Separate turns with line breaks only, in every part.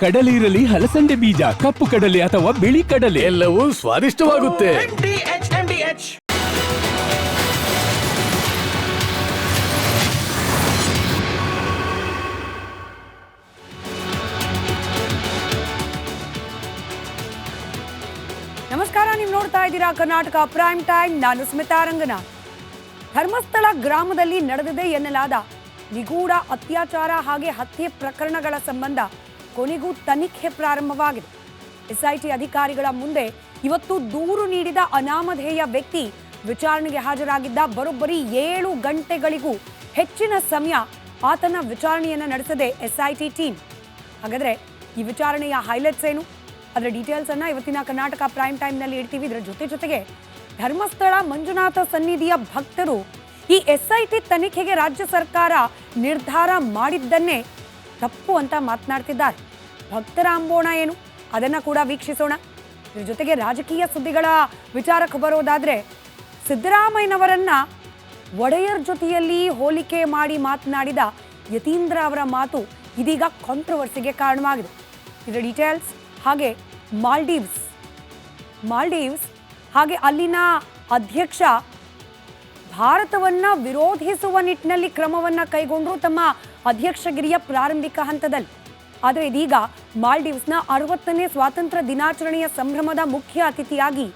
ಕಡಲೆ ಇರಲಿ, ಹಲಸಂದೆ ಬೀಜ, ಕಪ್ಪು ಕಡಲೆ ಅಥವಾ ಬಿಳಿ ಕಡಲೆ,
ಎಲ್ಲವೂ ಸ್ವಾದಿಷ್ಟವಾಗುತ್ತೆ.
ನಮಸ್ಕಾರ, ನೀವು ನೋಡ್ತಾ ಇದ್ದೀರಾ ಕರ್ನಾಟಕ ಪ್ರೈಮ್ ಟೈಮ್. ನಾನು ಸ್ಮಿತಾ ರಂಗನಾಥ್. ಧರ್ಮಸ್ಥಳ ಗ್ರಾಮದಲ್ಲಿ ನಡೆದಿದೆ ಎನ್ನಲಾದ ನಿಗೂಢ ಅತ್ಯಾಚಾರ ಹಾಗೆ ಹತ್ಯೆ ಪ್ರಕರಣಗಳ ಸಂಬಂಧ ಕೊನೆಗೂ ತನಿಖೆ ಪ್ರಾರಂಭವಾಗಿದೆ. ಎಸ್ಐಟಿ ಅಧಿಕಾರಿಗಳ ಮುಂದೆ ಇವತ್ತು ದೂರು ನೀಡಿದ ಅನಾಮಧೇಯ ವ್ಯಕ್ತಿ ವಿಚಾರಣೆಗೆ ಹಾಜರಾಗಿದ್ದ. ಬರೋಬ್ಬರಿ 7 ಗಂಟೆಗಳಿಗೂ ಹೆಚ್ಚಿನ ಸಮಯ ಆತನ ವಿಚಾರಣೆಯನ್ನು ನಡೆಸಿದೆ ಎಸ್ಐಟಿ ಟೀಮ್. ಹಾಗಾದ್ರೆ ಈ ವಿಚಾರಣೆಯ ಹೈಲೈಟ್ಸ್ ಏನು, ಅದರ ಡೀಟೇಲ್ಸ್ ಅನ್ನ ಇವತ್ತಿನ ಕರ್ನಾಟಕ ಪ್ರೈಮ್ ಟೈಮ್ ನಲ್ಲಿ ಇಡ್ತೀವಿ. ಇದರ ಜೊತೆಗೆ ಧರ್ಮಸ್ಥಳ ಮಂಜುನಾಥ ಸನ್ನಿಧಿಯ ಭಕ್ತರು ಈ ಎಸ್ಐಟಿ ತನಿಖೆಗೆ ರಾಜ್ಯ ಸರ್ಕಾರ ನಿರ್ಧಾರ ಮಾಡಿದ್ದನ್ನೇ ತಪ್ಪು ಅಂತ ಮಾತನಾಡ್ತಿದ್ದಾರೆ. ಭಕ್ತರ ಅಂಬೋಣ ಏನು, ಅದನ್ನ ಕೂಡ ವೀಕ್ಷಿಸೋಣ. ಇದ್ರ ಜೊತೆಗೆ ರಾಜಕೀಯ ಸುದ್ದಿಗಳ ವಿಚಾರಕ್ಕೆ ಬರೋದಾದ್ರೆ, ಸಿದ್ದರಾಮಯ್ಯನವರನ್ನ ಒಡೆಯರ್ ಜೊತೆಯಲ್ಲಿ ಹೋಲಿಕೆ ಮಾಡಿ ಮಾತನಾಡಿದ ಯತೀಂದ್ರ ಅವರ ಮಾತು ಇದೀಗ ಕಾಂಟ್ರವರ್ಸಿಗೆ ಕಾರಣವಾಗಿದೆ. ಇದರ ಡೀಟೇಲ್ಸ್ ಹಾಗೆ ಮಾಲ್ಡೀವ್ಸ್ ಹಾಗೆ ಅಲ್ಲಿನ ಅಧ್ಯಕ್ಷ ಭಾರತವನ್ನ ವಿರೋಧಿಸುವ ನಿಟ್ಟಿನಲ್ಲಿ ಕ್ರಮವನ್ನ ಕೈಗೊಂಡರು ತಮ್ಮ ಅಧ್ಯಕ್ಷಗಿರಿಯ ಪ್ರಾರಂಭಿಕ ಹಂತದಲ್ಲಿ. ಆದರೆ ಇದೀಗ ಮಾಲ್ಡೀವ್ಸ್ನ 60ನೇ ಸ್ವಾತಂತ್ರ್ಯ ದಿನಾಚರಣೆಯ ಸಂಭ್ರಮದ ಮುಖ್ಯ ಅತಿಥಿಯಾಗಿ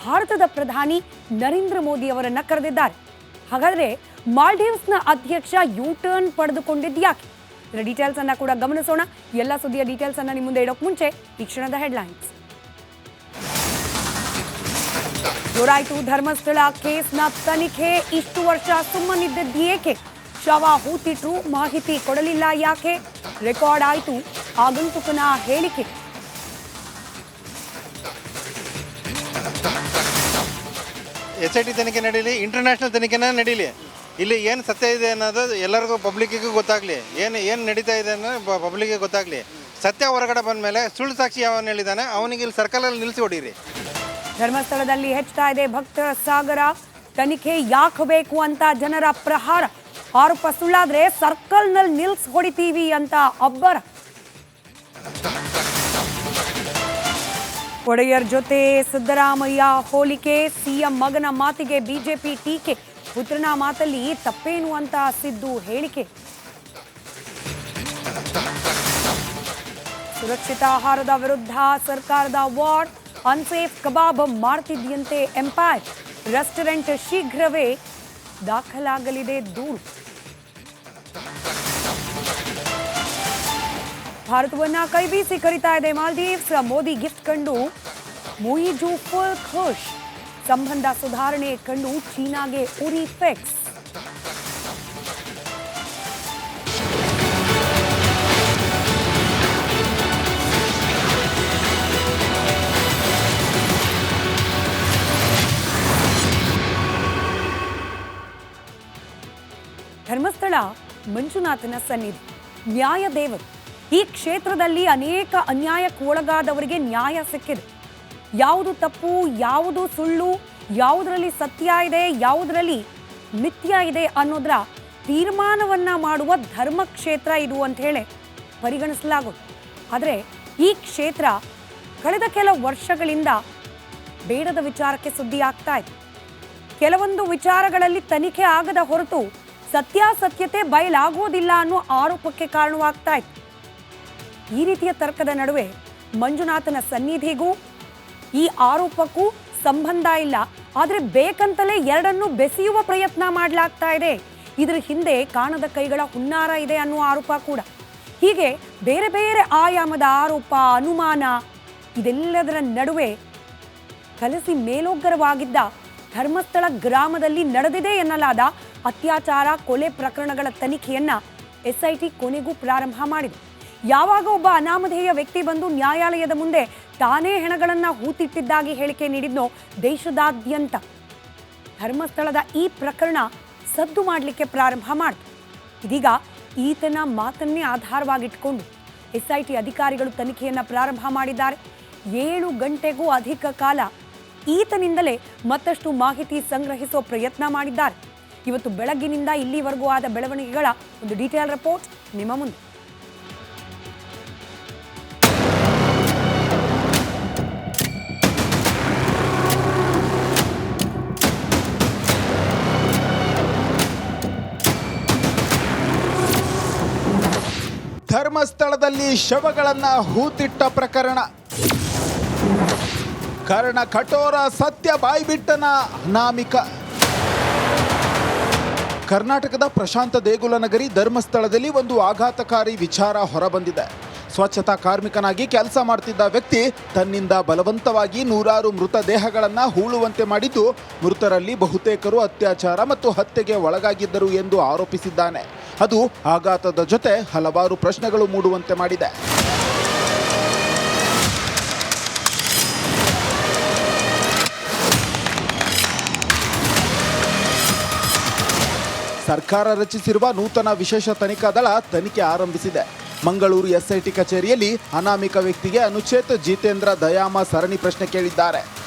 ಭಾರತದ ಪ್ರಧಾನಿ ನರೇಂದ್ರ ಮೋದಿ ಅವರನ್ನ ಕರೆದಿದ್ದಾರೆ. ಹಾಗಾದ್ರೆ ಮಾಲ್ಡೀವ್ಸ್ನ ಅಧ್ಯಕ್ಷ ಯೂ ಟರ್ನ್ ಪಡೆದುಕೊಂಡಿದ್ಯಾಕೆ? ಇದರ ಡೀಟೇಲ್ಸ್ ಅನ್ನ ಕೂಡ ಗಮನಿಸೋಣ. ಎಲ್ಲ ಸುದ್ದಿಯ ಡೀಟೇಲ್ಸ್ ಅನ್ನ ನಿಮ್ಮ ಮುಂದೆ ಇಡೋಕೆ ಮುಂಚೆ ಈ ಕ್ಷಣದ ಹೆಡ್ಲೈನ್ಸ್. ಜೋರಾಯಿತು ಧರ್ಮಸ್ಥಳ ಕೇಸ್ನ ತನಿಖೆ. ಇಷ್ಟು ವರ್ಷ ಸುಮ್ಮನಿದ್ದದ್ದೇಕೆ? ಶವ ಹೂತಿಟ್ರು, ಮಾಹಿತಿ ಕೊಡಲಿಲ್ಲ ಯಾಕೆ? ರೆಕಾರ್ಡ್ ಆಯಿತು ಆಗಂತುಕನ ಹೇಳಿಕೆ.
ಎಸ್ಐಟಿ ತನಿಖೆ ನಡೀಲಿ, ಇಂಟರ್ನ್ಯಾಷನಲ್ ತನಿಖೆನ ನಡೀಲಿ. ಇಲ್ಲಿ ಏನು ಸತ್ಯ ಇದೆ ಅನ್ನೋದು ಎಲ್ಲರಿಗೂ ಪಬ್ಲಿಕ್ಕಿಗೂ ಗೊತ್ತಾಗಲಿ. ಏನು ನಡೀತಾ ಇದೆ ಅನ್ನೋದು ಪಬ್ಲಿಕ್ಕಿಗೆ ಗೊತ್ತಾಗಲಿ. ಸತ್ಯ ಹೊರಗಡೆ ಬಂದ ಮೇಲೆ ಸುಳ್ಳು ಸಾಕ್ಷಿ ಯಾವನು ಹೇಳಿದ್ದಾನೆ ಅವನಿಗೆ ಇಲ್ಲಿ ಸರ್ಕಲಲ್ಲಿ ನಿಲ್ಲಿಸಿ ಹೊಡೀರಿ.
ಧರ್ಮಸ್ಥಳದಲ್ಲಿ ಹೆಚ್ಚುತ್ತಾ ಇದೆ ಭಕ್ತರ ಸಾಗರ. ತನಿಖೆ ಯಾಕೆ ಬೇಕು ಅಂತ ಜನರ ಪ್ರಹಾರ. ಆರೋಪ ಸುಳ್ಳಾದ್ರೆ ಸರ್ಕಲ್ನಲ್ಲಿ ನಿಲ್ಸ್ ಹೊಡಿತೀವಿ ಅಂತ ಅಬ್ಬರ. ಒಡೆಯರ್ ಜೊತೆ ಸಿದ್ದರಾಮಯ್ಯ ಹೋಲಿಕೆ. ಸಿಎಂ ಮಗನ ಮಾತಿಗೆ ಬಿಜೆಪಿ ಟೀಕೆ. ಪುತ್ರನ ಮಾತಲ್ಲಿ ತಪ್ಪೇನು ಅಂತ ಸಿದ್ದು ಹೇಳಿಕೆ. ಸುರಕ್ಷಿತ ಆಹಾರದ ವಿರುದ್ಧ ಸರ್ಕಾರದ ವಾರ್. ಅನ್ಸೇಫ್ ಕಬಾಬ್ ಮಾಡ್ತಿದ್ಯಂತೆ ಎಂಪೈರ್. ರೆಸ್ಟೋರೆಂಟ್ ಶೀಘ್ರವೇ ದಾಖಲಾಗಲಿದೆ ದೂರು. ಭಾರತವನ್ನ ಕೈಬೀಸಿ ಕರೀತಾ ಇದೆ ಮಾಲ್ದೀವ್ಸ್. ಮೋದಿ ಗಿಫ್ಟ್ ಕಂಡು ಮುಯಿಜು ಫುಲ್ ಖುಷ್. ಸಂಬಂಧ ಸುಧಾರಣೆ ಕಂಡು ಚೀನಾಗೆ ಉರಿ ಫಿಕ್ಸ್. ಧರ್ಮಸ್ಥಳ ಮಂಜುನಾಥನ ಸನ್ನಿಧಿ ನ್ಯಾಯದೇವರು. ಈ ಕ್ಷೇತ್ರದಲ್ಲಿ ಅನೇಕ ಅನ್ಯಾಯಕ್ಕೆ ಒಳಗಾದವರಿಗೆ ನ್ಯಾಯ ಸಿಕ್ಕಿದೆ. ಯಾವುದು ತಪ್ಪು, ಯಾವುದು ಸುಳ್ಳು, ಯಾವುದರಲ್ಲಿ ಸತ್ಯ ಇದೆ, ಯಾವುದರಲ್ಲಿ ಮಿಥ್ಯ ಇದೆ ಅನ್ನೋದರ ತೀರ್ಮಾನವನ್ನ ಮಾಡುವ ಧರ್ಮಕ್ಷೇತ್ರ ಇದು ಅಂತ ಹೇಳಿ ಪರಿಗಣಿಸಲಾಗೋದು. ಆದರೆ ಈ ಕ್ಷೇತ್ರ ಕಳೆದ ಕೆಲ ವರ್ಷಗಳಿಂದ ಬೇಡದ ವಿಚಾರಕ್ಕೆ ಸುದ್ದಿ ಆಗ್ತಾ ಇದೆ. ಕೆಲವೊಂದು ವಿಚಾರಗಳಲ್ಲಿ ತನಿಖೆ ಆಗದ ಹೊರತು ಸತ್ಯಾಸತ್ಯತೆ ಬಯಲಾಗೋದಿಲ್ಲ ಅನ್ನೋ ಆರೋಪಕ್ಕೆ ಕಾರಣವಾಗ್ತಾ ಇತ್ತು. ಈ ರೀತಿಯ ತರ್ಕದ ನಡುವೆ ಮಂಜುನಾಥನ ಸನ್ನಿಧಿಗೂ ಈ ಆರೋಪಕ್ಕೂ ಸಂಬಂಧ ಇಲ್ಲ, ಆದರೆ ಬೇಕಂತಲೇ ಎರಡನ್ನೂ ಬೆಸೆಯುವ ಪ್ರಯತ್ನ ಮಾಡಲಾಗ್ತಾ ಇದೆ. ಇದರ ಹಿಂದೆ ಕಾಣದ ಕೈಗಳ ಹುನ್ನಾರ ಇದೆ ಅನ್ನುವ ಆರೋಪ ಕೂಡ. ಹೀಗೆ ಬೇರೆ ಬೇರೆ ಆಯಾಮದ ಆರೋಪ, ಅನುಮಾನ, ಇದೆಲ್ಲದರ ನಡುವೆ ಕಲಸಿ ಮೇಲೋಗ್ಗರವಾಗಿದ್ದ ಧರ್ಮಸ್ಥಳ ಗ್ರಾಮದಲ್ಲಿ ನಡೆದಿದೆ ಎನ್ನಲಾದ ಅತ್ಯಾಚಾರ, ಕೊಲೆ ಪ್ರಕರಣಗಳ ತನಿಖೆಯನ್ನ ಎಸ್ಐಟಿ ಕೊನೆಗೂ ಪ್ರಾರಂಭ ಮಾಡಿದೆ. ಯಾವಾಗ ಒಬ್ಬ ಅನಾಮಧೇಯ ವ್ಯಕ್ತಿ ಬಂದು ನ್ಯಾಯಾಲಯದ ಮುಂದೆ ತಾನೇ ಹೆಣಗಳನ್ನ ಹೂತಿಟ್ಟಿದ್ದಾಗಿ ಹೇಳಿಕೆ ನೀಡಿದ್ನೋ ದೇಶದಾದ್ಯಂತ ಧರ್ಮಸ್ಥಳದ ಈ ಪ್ರಕರಣ ಸದ್ದು ಮಾಡಲಿಕ್ಕೆ ಪ್ರಾರಂಭ ಮಾಡಿತು. ಇದೀಗ ಈತನ ಮಾತನ್ನೇ ಆಧಾರವಾಗಿಟ್ಕೊಂಡು ಎಸ್ಐಟಿ ಅಧಿಕಾರಿಗಳು ತನಿಖೆಯನ್ನ ಪ್ರಾರಂಭ ಮಾಡಿದ್ದಾರೆ. 7 ಗಂಟೆಗೂ ಅಧಿಕ ಕಾಲ ಈತನಿಂದಲೇ ಮತ್ತಷ್ಟು ಮಾಹಿತಿ ಸಂಗ್ರಹಿಸೋ ಪ್ರಯತ್ನ ಮಾಡಿದ್ದಾರೆ. ಇವತ್ತು ಬೆಳಗ್ಗಿನಿಂದ ಇಲ್ಲಿವರೆಗೂ ಆದ ಬೆಳವಣಿಗೆಗಳ ಒಂದು ಡೀಟೇಲ್ ರಿಪೋರ್ಟ್ ನಿಮ್ಮ ಮುಂದೆ.
ಧರ್ಮಸ್ಥಳದಲ್ಲಿ ಶವಗಳನ್ನು ಹೂತಿಟ್ಟ ಪ್ರಕರಣ. ಕರ್ಣ ಕಠೋರ, ಸತ್ಯ ಬಾಯ್ಬಿಟ್ಟನ ಅನಾಮಿಕ. ಕರ್ನಾಟಕದ ಪ್ರಶಾಂತ ದೇಗುಲ ನಗರಿ ಧರ್ಮಸ್ಥಳದಲ್ಲಿ ಒಂದು ಆಘಾತಕಾರಿ ವಿಚಾರ ಹೊರಬಂದಿದೆ. ಸ್ವಚ್ಛತಾ ಕಾರ್ಮಿಕನಾಗಿ ಕೆಲಸ ಮಾಡ್ತಿದ್ದ ವ್ಯಕ್ತಿ ತನ್ನಿಂದ ಬಲವಂತವಾಗಿ ನೂರಾರು ಮೃತದೇಹಗಳನ್ನು ಹೂಳುವಂತೆ ಮಾಡಿದ್ದು, ಮೃತರಲ್ಲಿ ಬಹುತೇಕರು ಅತ್ಯಾಚಾರ ಮತ್ತು ಹತ್ಯೆಗೆ ಒಳಗಾಗಿದ್ದರು ಎಂದು ಆರೋಪಿಸಿದ್ದಾನೆ. ಅದು ಆಘಾತದ ಜೊತೆ ಹಲವಾರು ಪ್ರಶ್ನೆಗಳು ಮೂಡುವಂತೆ ಮಾಡಿದೆ. ಸರ್ಕಾರ ರಚಿಸಿರುವ ನೂತನ ವಿಶೇಷ ತನಿಖಾ ದಳ ತನಿಖೆ ಆರಂಭಿಸಿದೆ. ಮಂಗಳೂರು ಎಸ್ಐಟಿ ಕಚೇರಿಯಲ್ಲಿ ಅನಾಮಿಕ ವ್ಯಕ್ತಿಗೆ ಅನುಚೇತ್ ಜಿತೇಂದ್ರ ದಯಾಮ ಸರಣಿ ಪ್ರಶ್ನೆ ಕೇಳಿದ್ದಾರೆ.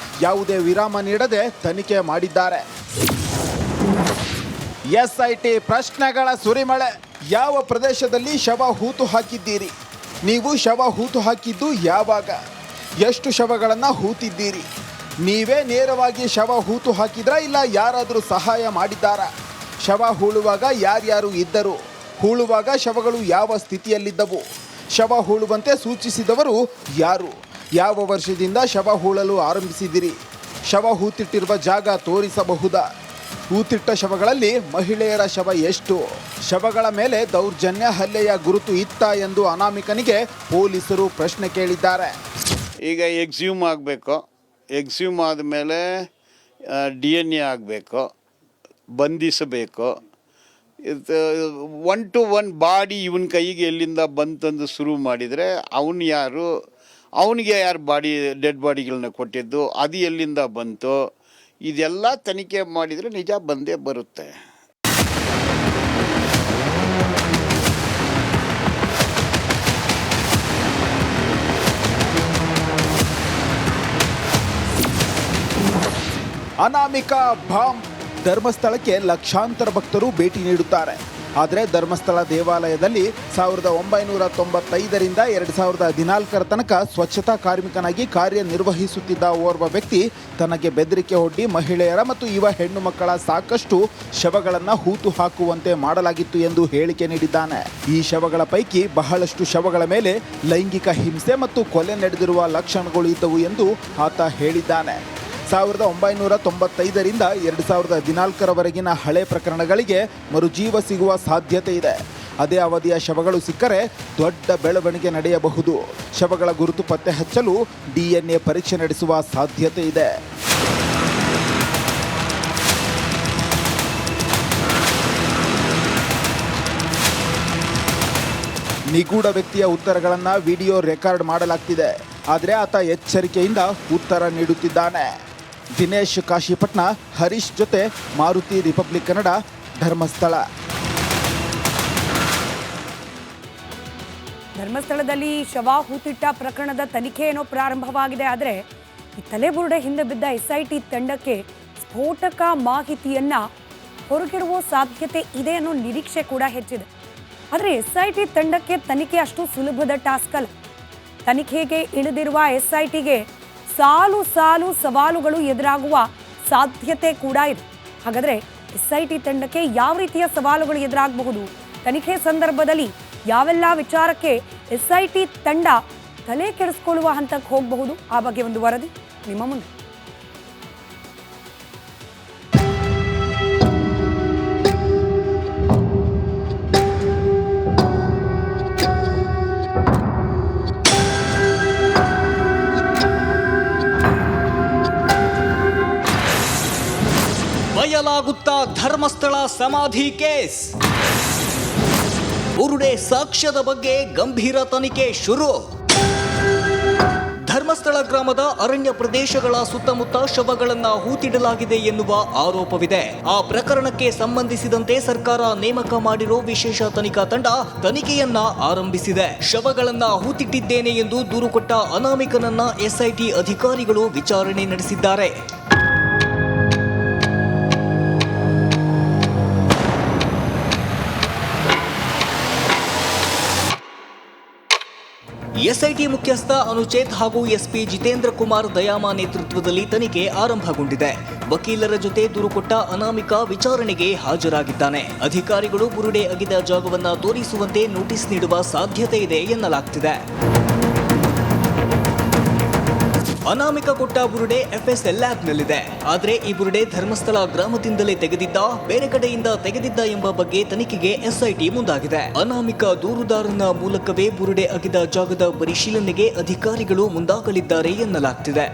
ಯಾವುದೇ ವಿರಾಮ ನೀಡದೆ ತನಿಖೆ ಮಾಡಿದ್ದಾರೆ. ಎಸ್ಐಟಿ ಪ್ರಶ್ನೆಗಳ ಸುರಿಮಳೆ. ಯಾವ ಪ್ರದೇಶದಲ್ಲಿ ಶವ ಹೂತು ಹಾಕಿದ್ದೀರಿ? ನೀವು ಶವ ಹೂತು ಹಾಕಿದ್ದು ಯಾವಾಗ? ಎಷ್ಟು ಶವಗಳನ್ನು ಹೂತಿದ್ದೀರಿ? ನೀವೇ ನೇರವಾಗಿ ಶವ ಹೂತು ಹಾಕಿದ್ರಾ ಇಲ್ಲ ಯಾರಾದರೂ ಸಹಾಯ ಮಾಡಿದ್ದಾರಾ? ಶವ ಹೂಳುವಾಗ ಯಾರ್ಯಾರು ಇದ್ದರು? ಹೂಳುವಾಗ ಶವಗಳು ಯಾವ ಸ್ಥಿತಿಯಲ್ಲಿದ್ದವು? ಶವ ಹೂಳುವಂತೆ ಸೂಚಿಸಿದವರು ಯಾರು? ಯಾವ ವರ್ಷದಿಂದ ಶವ ಹೂಳಲು ಆರಂಭಿಸಿದಿರಿ? ಶವ ಹೂತಿಟ್ಟಿರುವ ಜಾಗ ತೋರಿಸಬಹುದಾ? ಹೂತಿಟ್ಟ ಶವಗಳಲ್ಲಿ ಮಹಿಳೆಯರ ಶವ ಎಷ್ಟು? ಶವಗಳ ಮೇಲೆ ದೌರ್ಜನ್ಯ ಹಲ್ಲೆಯ ಗುರುತು ಇತ್ತಾ ಎಂದು ಅನಾಮಿಕನಿಗೆ ಪೊಲೀಸರು ಪ್ರಶ್ನೆ ಕೇಳಿದ್ದಾರೆ.
ಈಗ ಎಕ್ಸ್ಯೂಮ್ ಆಗಬೇಕು. ಎಕ್ಸ್ಯೂಮ್ ಆದಮೇಲೆ DNA ಆಗಬೇಕು, ಬಂಧಿಸಬೇಕು. 1 to 1 ಬಾಡಿ ಇವನ ಕೈಗೆ ಎಲ್ಲಿಂದ ಬಂತಂದು ಶುರು ಮಾಡಿದರೆ ಅವನು ಯಾರು, ಅವನಿಗೆ ಯಾರು ಬಾಡಿ ಡೆಡ್ ಬಾಡಿಗಳನ್ನ ಕೊಟ್ಟಿದ್ದು, ಅದು ಎಲ್ಲಿಂದ ಬಂತು, ಇದೆಲ್ಲ ತನಿಖೆ ಮಾಡಿದರೆ ನಿಜ ಬಂದೇ ಬರುತ್ತೆ.
ಅನಾಮಿಕ ಬಾಂಬ್. ಧರ್ಮಸ್ಥಳಕ್ಕೆ ಲಕ್ಷಾಂತರ ಭಕ್ತರು ಭೇಟಿ ನೀಡುತ್ತಾರೆ. ಆದರೆ ಧರ್ಮಸ್ಥಳ ದೇವಾಲಯದಲ್ಲಿ 1995ರಿಂದ 2014 ತನಕ ಸ್ವಚ್ಛತಾ ಕಾರ್ಮಿಕನಾಗಿ ಕಾರ್ಯನಿರ್ವಹಿಸುತ್ತಿದ್ದ ಓರ್ವ ವ್ಯಕ್ತಿ ತನಗೆ ಬೆದರಿಕೆ ಒಡ್ಡಿ ಮಹಿಳೆಯರ ಮತ್ತು ಯುವ ಹೆಣ್ಣು ಮಕ್ಕಳ ಸಾಕಷ್ಟು ಶವಗಳನ್ನು ಹೂತು ಹಾಕುವಂತೆ ಮಾಡಲಾಗಿತ್ತು ಎಂದು ಹೇಳಿಕೆ ನೀಡಿದ್ದಾನೆ. ಈ ಶವಗಳ ಪೈಕಿ ಬಹಳಷ್ಟು ಶವಗಳ ಮೇಲೆ ಲೈಂಗಿಕ ಹಿಂಸೆ ಮತ್ತು ಕೊಲೆ ನಡೆದಿರುವ ಲಕ್ಷಣಗಳು ಇದ್ದವು ಎಂದು ಆತ ಹೇಳಿದ್ದಾನೆ. 1995ರಿಂದ 2014ರವರೆಗಿನ ಹಳೆ ಪ್ರಕರಣಗಳಿಗೆ ಮರುಜೀವ ಸಿಗುವ ಸಾಧ್ಯತೆ ಇದೆ. ಅದೇ ಅವಧಿಯ ಶವಗಳು ಸಿಕ್ಕರೆ ದೊಡ್ಡ ಬೆಳವಣಿಗೆ ನಡೆಯಬಹುದು. ಶವಗಳ ಗುರುತು ಪತ್ತೆ ಹಚ್ಚಲು DNA ಪರೀಕ್ಷೆ ನಡೆಸುವ ಸಾಧ್ಯತೆ ಇದೆ. ನಿಗೂಢ ವ್ಯಕ್ತಿಯ ಉತ್ತರಗಳನ್ನು ವಿಡಿಯೋ ರೆಕಾರ್ಡ್ ಮಾಡಲಾಗ್ತಿದೆ. ಆದರೆ ಆತ ಎಚ್ಚರಿಕೆಯಿಂದ ಉತ್ತರ ನೀಡುತ್ತಿದ್ದಾನೆ. ದಿನೇಶ್ ಕಾಶಿಪಟ್ನ, ಹರೀಶ್ ಜೊತೆ ಮಾರುತಿ, ರಿಪಬ್ಲಿಕ್ ಕನ್ನಡ, ಧರ್ಮಸ್ಥಳ.
ಧರ್ಮಸ್ಥಳದಲ್ಲಿ ಶವ ಹೂತಿಟ್ಟ ಪ್ರಕರಣದ ತನಿಖೆ ಏನೋ ಪ್ರಾರಂಭವಾಗಿದೆ. ಆದರೆ ಈ ತಲೆಬುರುಡೆ ಹಿಂದೆ ಬಿದ್ದ SIT ತಂಡಕ್ಕೆ ಸ್ಫೋಟಕ ಮಾಹಿತಿಯನ್ನ ಹೊರಗಿಡುವ ಸಾಧ್ಯತೆ ಇದೆ ಅನ್ನೋ ನಿರೀಕ್ಷೆ ಕೂಡ ಹೆಚ್ಚಿದೆ. ಆದರೆ SIT ತಂಡಕ್ಕೆ ತನಿಖೆ ಅಷ್ಟು ಸುಲಭದ ಟಾಸ್ಕ್ ಅಲ್ಲ. ತನಿಖೆಗೆ ಇಳಿದಿರುವ SITಗೆ ಸಾಲು ಸಾಲು ಸವಾಲುಗಳು ಎದುರಾಗುವ ಸಾಧ್ಯತೆ ಕೂಡ ಇದೆ. ಹಾಗಾದರೆ SIT ತಂಡಕ್ಕೆ ಯಾವ ರೀತಿಯ ಸವಾಲುಗಳು ಎದುರಾಗಬಹುದು? ತನಿಖೆ ಸಂದರ್ಭದಲ್ಲಿ ಯಾವೆಲ್ಲ ವಿಚಾರಕ್ಕೆ SIT ತಂಡ ತಲೆ ಕೆಡಿಸ್ಕೊಳ್ಳುವ ಹಂತಕ್ಕೆ ಹೋಗಬಹುದು? ಆ ಬಗ್ಗೆ ಒಂದು ವರದಿ ನಿಮ್ಮ ಮುಂದೆ.
ಬಯಲಾಗುತ್ತಾ ಧರ್ಮಸ್ಥಳ ಸಮಾಧಿ ಕೇಸ್. ಬುರುಡೆ ಸಾಕ್ಷ್ಯದ ಬಗ್ಗೆ ಗಂಭೀರ ತನಿಖೆ ಶುರು. ಧರ್ಮಸ್ಥಳ ಗ್ರಾಮದ ಅರಣ್ಯ ಪ್ರದೇಶಗಳ ಸುತ್ತಮುತ್ತ ಶವಗಳನ್ನ ಹೂತಿಡಲಾಗಿದೆ ಎನ್ನುವ ಆರೋಪವಿದೆ. ಆ ಪ್ರಕರಣಕ್ಕೆ ಸಂಬಂಧಿಸಿದಂತೆ ಸರ್ಕಾರ ನೇಮಕ ಮಾಡಿರೋ ವಿಶೇಷ ತನಿಖಾ ತಂಡ ತನಿಖೆಯನ್ನ ಆರಂಭಿಸಿದೆ. ಶವಗಳನ್ನ ಹೂತಿಟ್ಟಿದ್ದೇನೆ ಎಂದು ದೂರು ಕೊಟ್ಟ ಅನಾಮಿಕನನ್ನ SIT ಅಧಿಕಾರಿಗಳು ವಿಚಾರಣೆ ನಡೆಸಿದ್ದಾರೆ. ಎಸ್ಐಟಿ ಮುಖ್ಯಸ್ಥ ಅನುಚೇತ್ ಹಾಗೂ ಎಸ್ಪಿ ಜಿತೇಂದ್ರ ಕುಮಾರ್ ದಯಾಮ ನೇತೃತ್ವದಲ್ಲಿ ತನಿಖೆ ಆರಂಭಗೊಂಡಿದೆ. ವಕೀಲರ ಜೊತೆ ದೂರು ಕೊಟ್ಟ ಅನಾಮಿಕ ವಿಚಾರಣೆಗೆ ಹಾಜರಾಗಿದ್ದಾನೆ. ಅಧಿಕಾರಿಗಳು ಬುರುಡೆ ಅಗಿದ ಜಾಗವನ್ನ ತೋರಿಸುವಂತೆ ನೋಟಿಸ್ ನೀಡುವ ಸಾಧ್ಯತೆ ಇದೆ ಎನ್ನಲಾಗ್ತಿದೆ. ಅನಾಮಿಕ ಕೊಟ್ಟ ಬುರುಡೆ FSL ಲ್ಯಾಬ್ನಲ್ಲಿದೆ. ಆದರೆ ಈ ಬುರುಡೆ ಧರ್ಮಸ್ಥಳ ಗ್ರಾಮದಿಂದಲೇ ತೆಗೆದಿದ್ದ, ಬೇರೆ ಕಡೆಯಿಂದ ತೆಗೆದಿದ್ದ ಎಂಬ ಬಗ್ಗೆ ತನಿಖೆಗೆ SIT ಮುಂದಾಗಿದೆ. ಅನಾಮಿಕ ದೂರುದಾರನ ಮೂಲಕವೇ ಬುರುಡೆ ಅಗಿದ ಜಾಗದ ಪರಿಶೀಲನೆಗೆ ಅಧಿಕಾರಿಗಳು ಮುಂದಾಗಲಿದ್ದಾರೆ ಎನ್ನಲಾಗ್ತಿದೆ.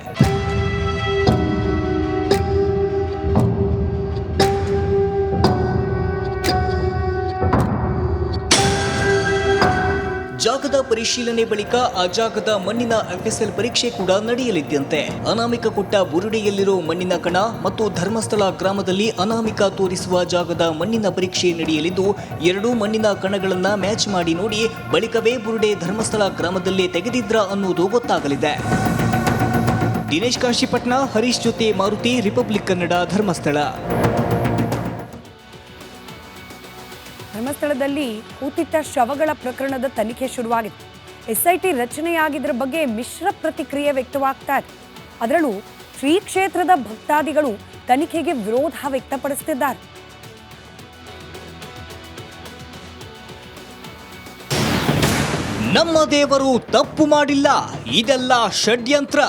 ಜಾಗದ ಪರಿಶೀಲನೆ ಬಳಿಕ ಆ ಜಾಗದ ಮಣ್ಣಿನ FSL ಪರೀಕ್ಷೆ ಕೂಡ ನಡೆಯಲಿದ್ದಂತೆ. ಅನಾಮಿಕ ಕೊಟ್ಟ ಬುರುಡೆಯಲ್ಲಿರೋ ಮಣ್ಣಿನ ಕಣ ಮತ್ತು ಧರ್ಮಸ್ಥಳ ಗ್ರಾಮದಲ್ಲಿ ಅನಾಮಿಕ ತೋರಿಸುವ ಜಾಗದ ಮಣ್ಣಿನ ಪರೀಕ್ಷೆ ನಡೆಯಲಿದ್ದು, ಎರಡೂ ಮಣ್ಣಿನ ಕಣಗಳನ್ನ ಮ್ಯಾಚ್ ಮಾಡಿ ನೋಡಿ ಬಳಿಕವೇ ಬುರುಡೆ ಧರ್ಮಸ್ಥಳ ಗ್ರಾಮದಲ್ಲೇ ತೆಗೆದಿದ್ರ ಅನ್ನೋದು ಗೊತ್ತಾಗಲಿದೆ. ದಿನೇಶ್ ಕಾಶಿಪಟ್ನ, ಹರೀಶ್ ಜೊತೆ ಮಾರುತಿ, ರಿಪಬ್ಲಿಕ್ ಕನ್ನಡ, ಧರ್ಮಸ್ಥಳ.
ಧರ್ಮಸ್ಥಳದಲ್ಲಿ ಹೂತಿಟ್ಟ ಶವಗಳ ಪ್ರಕರಣದ ತನಿಖೆ ಶುರುವಾಗಿದೆ. SIT ರಚನೆಯಾಗಿದ್ರ ಬಗ್ಗೆ ಮಿಶ್ರ ಪ್ರತಿಕ್ರಿಯೆ ವ್ಯಕ್ತವಾಗ್ತಾ ಇದೆ. ಅದರಲ್ಲೂ ಶ್ರೀ ಕ್ಷೇತ್ರದ ಭಕ್ತಾದಿಗಳು ತನಿಖೆಗೆ ವಿರೋಧ ವ್ಯಕ್ತಪಡಿಸುತ್ತಿದ್ದಾರೆ.
ನಮ್ಮ ದೇವರು ತಪ್ಪು ಮಾಡಿಲ್ಲ, ಇದೆಲ್ಲ ಷಡ್ಯಂತ್ರ.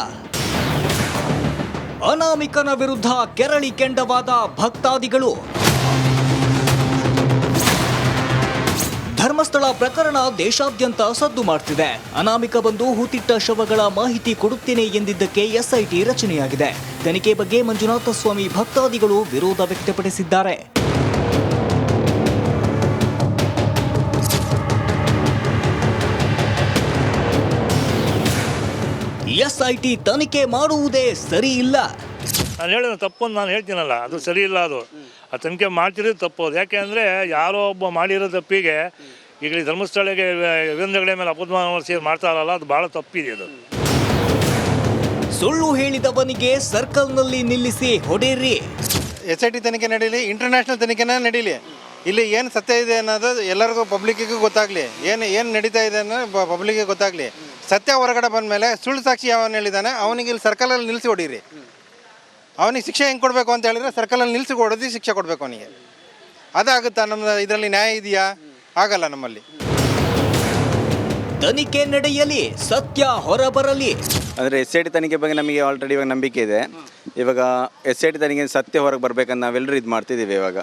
ಅನಾಮಿಕನ ವಿರುದ್ಧ ಕೆರಳಿ ಕೆಂಡವಾದ ಭಕ್ತಾದಿಗಳು. ಧರ್ಮಸ್ಥಳ ಪ್ರಕರಣ ದೇಶಾದ್ಯಂತ ಸದ್ದು ಮಾಡ್ತಿದೆ. ಅನಾಮಿಕ ಬಂದು ಹೂತಿಟ್ಟ ಶವಗಳ ಮಾಹಿತಿ ಕೊಡುತ್ತೇನೆ ಎಂದಿದ್ದಕ್ಕೆ SIT ರಚನೆಯಾಗಿದೆ. ತನಿಖೆ ಬಗ್ಗೆ ಮಂಜುನಾಥ ಸ್ವಾಮಿ ಭಕ್ತಾದಿಗಳು ವಿರೋಧ ವ್ಯಕ್ತಪಡಿಸಿದ್ದಾರೆ. SIT ತನಿಖೆ ಮಾಡುವುದೇ ಸರಿ ಇಲ್ಲ.
ನಾನು ಹೇಳಿದ ತಪ್ಪು ಅಂತ ನಾನು ಹೇಳ್ತೀನಲ್ಲ, ಅದು ಸರಿ ಇಲ್ಲ. ಅದು ಆ ತನಿಖೆ ಮಾಡ್ತಿರೋದು ತಪ್ಪು. ಅದು ಯಾಕೆ ಅಂದರೆ ಯಾರೋ ಒಬ್ಬ ಮಾಡಿರೋ ತಪ್ಪಿಗೆ ಈಗ ಈ ಧರ್ಮಸ್ಥಳಕ್ಕೆ ವಿರಂಧಗಳ ಮೇಲೆ ಅಪಮಾನ ಸೇರಿ ಮಾಡ್ತಾರಲ್ಲ, ಅದು ಭಾಳ ತಪ್ಪಿದೆ. ಅದು
ಸುಳ್ಳು ಹೇಳಿದವನಿಗೆ ಸರ್ಕಲ್ನಲ್ಲಿ ನಿಲ್ಲಿಸಿ ಹೊಡೆಯಿರಿ.
SIT ತನಿಖೆ ನಡೀಲಿ, ಇಂಟರ್ನ್ಯಾಷನಲ್ ತನಿಖೆನ ನಡೀಲಿ. ಇಲ್ಲಿ ಏನು ಸತ್ಯ ಇದೆ ಅನ್ನೋದು ಎಲ್ಲರಿಗೂ ಪಬ್ಲಿಕ್ಕಿಗೂ ಗೊತ್ತಾಗಲಿ. ಏನು ನಡೀತಾ ಇದೆ ಅನ್ನೋ ಪಬ್ಲಿಕ್ಕಿಗೆ ಗೊತ್ತಾಗಲಿ. ಸತ್ಯ ಹೊರಗಡೆ ಬಂದ ಮೇಲೆ ಸುಳ್ಳು ಸಾಕ್ಷಿ ಯಾವನು ಹೇಳಿದ್ದಾನೆ ಅವನಿಗೆ ಇಲ್ಲಿ ಸರ್ಕಲಲ್ಲಿ ನಿಲ್ಲಿಸಿ ಹೊಡೀರಿ. ಅವನಿಗೆ ಶಿಕ್ಷೆ ಹೆಂಗೆ ಕೊಡಬೇಕು ಅಂತ ಹೇಳಿದ್ರೆ ಸರ್ಕಲಲ್ಲಿ ನಿಲ್ಲಿಸಿ ಹೊಡೆದು ಶಿಕ್ಷೆ ಕೊಡಬೇಕು ಅವನಿಗೆ. ಅದಾಗುತ್ತಾ? ನಮ್ಮ ಇದರಲ್ಲಿ ನ್ಯಾಯ ಇದೆಯಾ? ಆಗಲ್ಲ ನಮ್ಮಲ್ಲಿ.
ತನಿಖೆ ನಡೆಯಲಿ, ಸತ್ಯ ಹೊರಬರಲಿ.
ಅಂದರೆ SIT ತನಿಖೆ ಬಗ್ಗೆ ನಮಗೆ ಆಲ್ರೆಡಿ ಇವಾಗ ನಂಬಿಕೆ ಇದೆ. ಇವಾಗ SIT ತನಿಖೆ ಸತ್ಯ ಹೊರಗೆ ಬರ್ಬೇಕಂತ ನಾವೆಲ್ಲರೂ ಇದು ಮಾಡ್ತಿದ್ದೀವಿ. ಇವಾಗ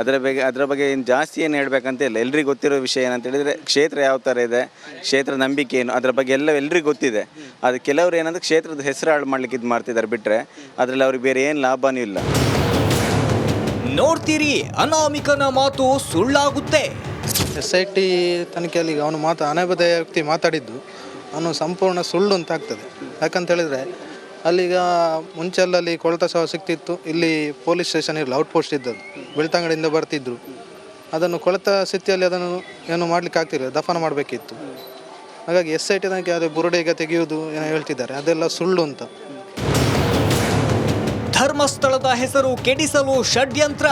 ಅದರ ಬಗ್ಗೆ ಏನು ಜಾಸ್ತಿ ಏನು ಹೇಳಬೇಕಂತ ಇಲ್ಲ. ಎಲ್ರಿಗೂ ಗೊತ್ತಿರೋ ವಿಷಯ ಏನಂತ ಹೇಳಿದರೆ ಕ್ಷೇತ್ರ ಯಾವ ಥರ ಇದೆ, ಕ್ಷೇತ್ರ ನಂಬಿಕೆ ಏನು, ಅದರ ಬಗ್ಗೆ ಎಲ್ರಿಗೂ ಗೊತ್ತಿದೆ. ಅದು ಕೆಲವರು ಏನಂದ್ರೆ ಕ್ಷೇತ್ರದ ಹೆಸರು ಹಾಳು ಮಾಡ್ಲಿಕ್ಕೆ ಇದು ಮಾಡ್ತಿದ್ದಾರೆ ಬಿಟ್ಟರೆ ಅದರಲ್ಲಿ ಅವ್ರಿಗೆ ಬೇರೆ ಏನು ಲಾಭನೂ ಇಲ್ಲ.
ನೋಡ್ತೀರಿ, ಅನಾಮಿಕನ ಮಾತು ಸುಳ್ಳಾಗುತ್ತೆ.
SIT ತನಿಖೆಯಲ್ಲಿ ಅವನು ಅನಾಮಧೇಯ ವ್ಯಕ್ತಿ ಮಾತಾಡಿದ್ದು ಅವನು ಸಂಪೂರ್ಣ ಸುಳ್ಳು ಅಂತ ಆಗ್ತದೆ. ಯಾಕಂತ ಹೇಳಿದರೆ ಅಲ್ಲಿಗ ಮುಂಚೆಲ್ಲಲ್ಲಿ ಕೊಳೆತ ಶವ ಸಿಗ್ತಿತ್ತು. ಇಲ್ಲಿ ಪೊಲೀಸ್ ಸ್ಟೇಷನ್ ಇರಲಿಲ್ಲ, ಔಟ್ ಪೋಸ್ಟ್ ಇದ್ದದ್ದು. ಬೆಳ್ತಂಗಡಿಯಿಂದ ಬರ್ತಿದ್ರು. ಅದನ್ನು ಕೊಳೆತ ಸ್ಥಿತಿಯಲ್ಲಿ ಅದನ್ನು ಏನು ಮಾಡಲಿಕ್ಕೆ ಆಗ್ತಿರಲಿಲ್ಲ, ದಫನ ಮಾಡಬೇಕಿತ್ತು. ಹಾಗಾಗಿ SIT ತನಿಖೆ ಅದೇ ಬುರುಡೆಗೆ ತೆಗೆಯುವುದು ಏನೋ ಹೇಳ್ತಿದ್ದಾರೆ, ಅದೆಲ್ಲ ಸುಳ್ಳು ಅಂತ.
ಧರ್ಮಸ್ಥಳದ ಹೆಸರು ಕೆಡಿಸಲು ಷಡ್ಯಂತ್ರ.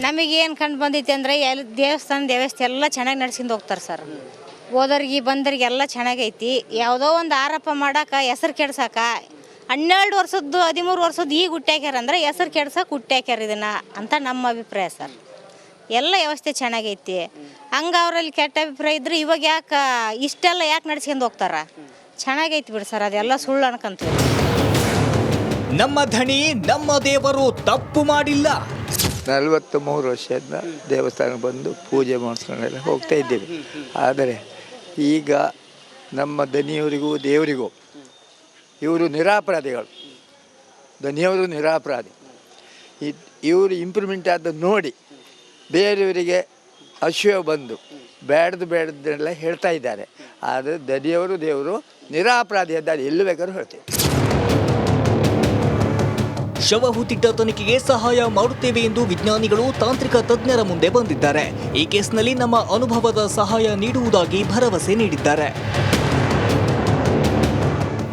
ನಮಗೇನು ಕಂಡು ಬಂದೈತೆ ಅಂದರೆ ದೇವಸ್ಥಾನ ವ್ಯವಸ್ಥೆ ಎಲ್ಲ ಚೆನ್ನಾಗಿ ನಡ್ಸ್ಕೊಂಡು ಹೋಗ್ತಾರೆ ಸರ್. ಹೋದವ್ರಿಗೆ ಬಂದವ್ರಿಗೆ ಎಲ್ಲ ಚೆನ್ನಾಗೈತಿ. ಯಾವುದೋ ಒಂದು ಆರೋಪ ಮಾಡೋಕೆ, ಹೆಸರು ಕೆಡ್ಸೋಕೆ 12 ವರ್ಷದ್ದು 13 ವರ್ಷದ್ದು ಈಗ ಹುಟ್ಟ್ಯಾಕ್ಯಾರ ಅಂದರೆ ಹೆಸರು ಕೆಡ್ಸೋಕೆ ಹುಟ್ಟ್ಯಾಕ್ಯಾರ ಇದನ್ನು ಅಂತ ನಮ್ಮ ಅಭಿಪ್ರಾಯ ಸರ್. ಎಲ್ಲ ವ್ಯವಸ್ಥೆ ಚೆನ್ನಾಗೈತಿ. ಹಂಗೆ ಅವರಲ್ಲಿ ಕೆಟ್ಟ ಅಭಿಪ್ರಾಯ ಇದ್ರೆ ಇವಾಗ ಯಾಕೆ ಇಷ್ಟೆಲ್ಲ ಯಾಕೆ ನಡ್ಸ್ಕೊಂಡು ಹೋಗ್ತಾರ? ಚೆನ್ನಾಗೈತಿ ಬಿಡಿ ಸರ್, ಅದೆಲ್ಲ ಸುಳ್ಳು ಅನ್ಕೊಂತೀವಿ.
ನಮ್ಮ ಧಣಿ, ನಮ್ಮ ದೇವರು ತಪ್ಪು ಮಾಡಿಲ್ಲ.
43 ವರ್ಷದಿಂದ ದೇವಸ್ಥಾನಕ್ಕೆ ಬಂದು ಪೂಜೆ ಮಾಡಿಸ್ಕೊಂಡೆಲ್ಲ ಹೋಗ್ತಾ ಇದ್ದೇವೆ. ಆದರೆ ಈಗ ನಮ್ಮ ದನಿಯವರಿಗೂ ದೇವರಿಗೂ ಇವರು ನಿರಪರಾಧಿಗಳು. ದನಿಯವರು ನಿರಪರಾಧಿ. ಇವರು ಇಂಪ್ರೂವ್ಮೆಂಟ್ ಆದದ್ದು ನೋಡಿ ಬೇರೆಯವರಿಗೆ ಅಶ್ವ ಬಂದು ಬೇಡದೆಲ್ಲ ಹೇಳ್ತಾ ಇದ್ದಾರೆ. ಆದರೆ ದನಿಯವರು ದೇವರು ನಿರಪರಾಧಿ ಅಂತ ಎಲ್ಲೂ ಬೇಕಾದ್ರೂ ಹೇಳ್ತೇವೆ.
ಶವ ಹೂತಿಟ್ಟ ತನಿಖೆಗೆ ಸಹಾಯ ಮಾಡುತ್ತೇವೆ ಎಂದು ವಿಜ್ಞಾನಿಗಳು, ತಾಂತ್ರಿಕ ತಜ್ಞರ ಮುಂದೆ ಬಂದಿದ್ದಾರೆ. ಈ ಕೇಸ್ನಲ್ಲಿ ನಮ್ಮ ಅನುಭವದ ಸಹಾಯ ನೀಡುವುದಾಗಿ ಭರವಸೆ ನೀಡಿದ್ದಾರೆ.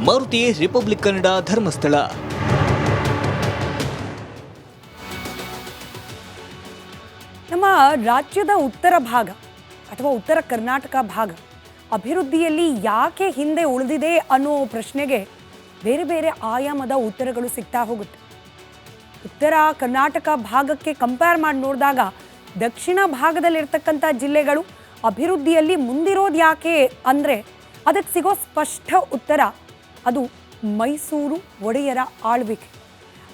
ಮಾರುತಿ, ರಿಪಬ್ಲಿಕ್ ಕನ್ನಡ, ಧರ್ಮಸ್ಥಳ.
ನಮ್ಮ ರಾಜ್ಯದ ಉತ್ತರ ಭಾಗ ಅಥವಾ ಉತ್ತರ ಕರ್ನಾಟಕ ಭಾಗ ಅಭಿವೃದ್ಧಿಯಲ್ಲಿ ಯಾಕೆ ಹಿಂದೆ ಉಳಿದಿದೆ ಅನ್ನೋ ಪ್ರಶ್ನೆಗೆ ಬೇರೆ ಬೇರೆ ಆಯಾಮದ ಉತ್ತರಗಳು ಸಿಗ್ತಾ ಹೋಗುತ್ತೆ. ಉತ್ತರ ಕರ್ನಾಟಕ ಭಾಗಕ್ಕೆ ಕಂಪೇರ್ ಮಾಡಿ ನೋಡಿದಾಗ ದಕ್ಷಿಣ ಭಾಗದಲ್ಲಿರ್ತಕ್ಕಂಥ ಜಿಲ್ಲೆಗಳು ಅಭಿವೃದ್ಧಿಯಲ್ಲಿ ಮುಂದಿರೋದು ಯಾಕೆ ಅಂದರೆ ಅದಕ್ಕೆ ಸಿಗೋ ಸ್ಪಷ್ಟ ಉತ್ತರ ಅದು ಮೈಸೂರು ಒಡೆಯರ ಆಳ್ವಿಕೆ.